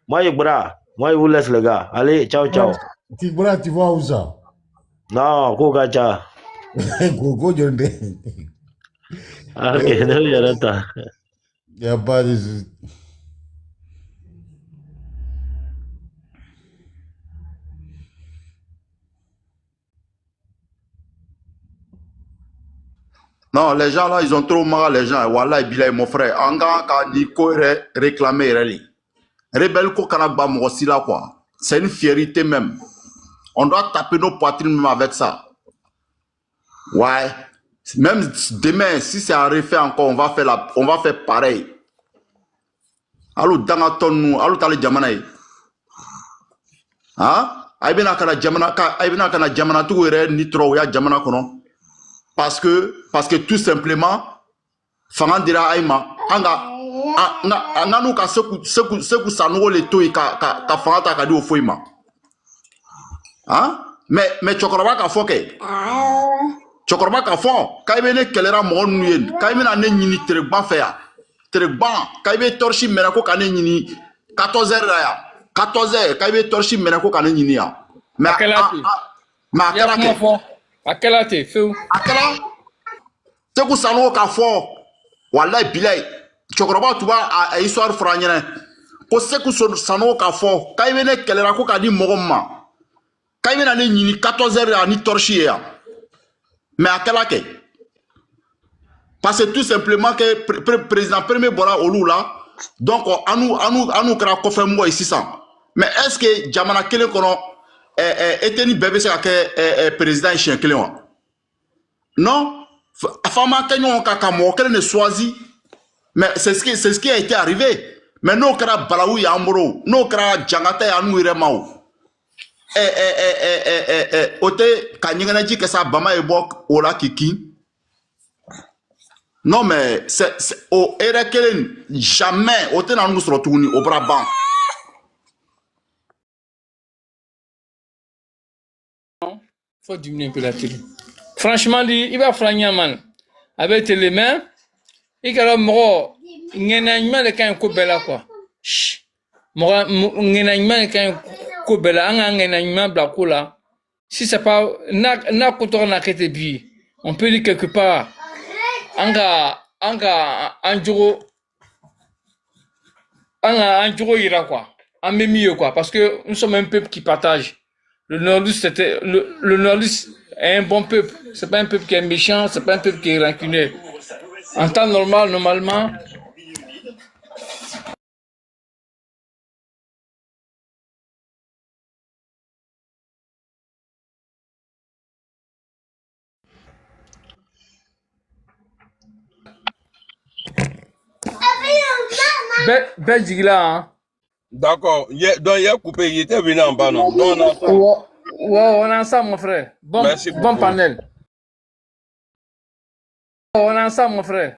moi je vous laisse les gars. Allez, ciao. Tu vois où ça? Non, Kogacha. Gogo, je ne ok, il n'y a pas de... Non, les gens là, ils ont trop mal, les gens. Wallah, Bilay, mon frère. Anga, quand Nico réclamé, Rebelle ko kanagba mosi là, quoi. C'est une fierté même. On doit taper nos poitrines même avec ça. Ouais. Même demain, si c'est un refait encore, on va faire pareil. Allô, dangaton nous, allô, t'as les jamanaï. Hein? Aïbena kana jamana tout nitro ya jamana kono. Parce que tout simplement, Fangandira Aïma, anga nous ka seku sanogo le toi ka fangata ka di au foima. Hein? Mais chokoroba ka foke. Chokoroba ka fon, kaibene kelera mo nuyen, kaibena ne nyini tregban fe ya. Tregban, kaibe torchi menako ka ne nyini 14h ya. 14h, kaibe torchi menako ka ne nyini ya. Mais à quelle heure tu fais où? À quelle heure? C'est que ça nous a fait. Wallahi bilay. Chokroba tuba a histoire franyene. Ko c'est que ça nous a fait. Kaimene kelera ko kadi mogoma. Kaimene ne nyini 14h ni torchi ya. Mais à quelle heure? Parce que tout simplement que président premier Bola Olula donc à nous kra ko fait moi ici ça. Mais est-ce que jamana kele kono était ni bébé c'est président chien cléon non fama kenyon kaka mo kele ne choisi mais c'est ce qui a été arrivé mais no kra balaou ya mboro no kra jangata ya nu iremao ote kanyengana ji que ça bama e bok ola kiki Non, mais c'est au Erekelen, jamais, au Ténan nous se retourne au Brabant. Faut diminuer un peu la télé. Franchement, il va fragner man. Avec les mains, il a mort. Il y a un animal qui a un coup bella quoi. Mort, il y a un animal qui a un coup bella. Un animal blaco là. Si c'est pas, n'a couture n'a qu'été bi. On peut dire quelque part. Anjuro ira quoi. En même mieux quoi. Parce que nous sommes un peuple qui partage. Le Nordiste le Nordiste est un bon peuple. C'est pas un peuple qui est méchant, c'est pas un peuple qui est rancunier. En temps normal, normalement. Belgique là, hein. D'accord. Donc, il a coupé, il était venu en bas, non? Donc, on a ensemble. Ouais, on est ensemble, mon frère. Bon, Merci bon beaucoup. panel. On est ensemble, mon frère.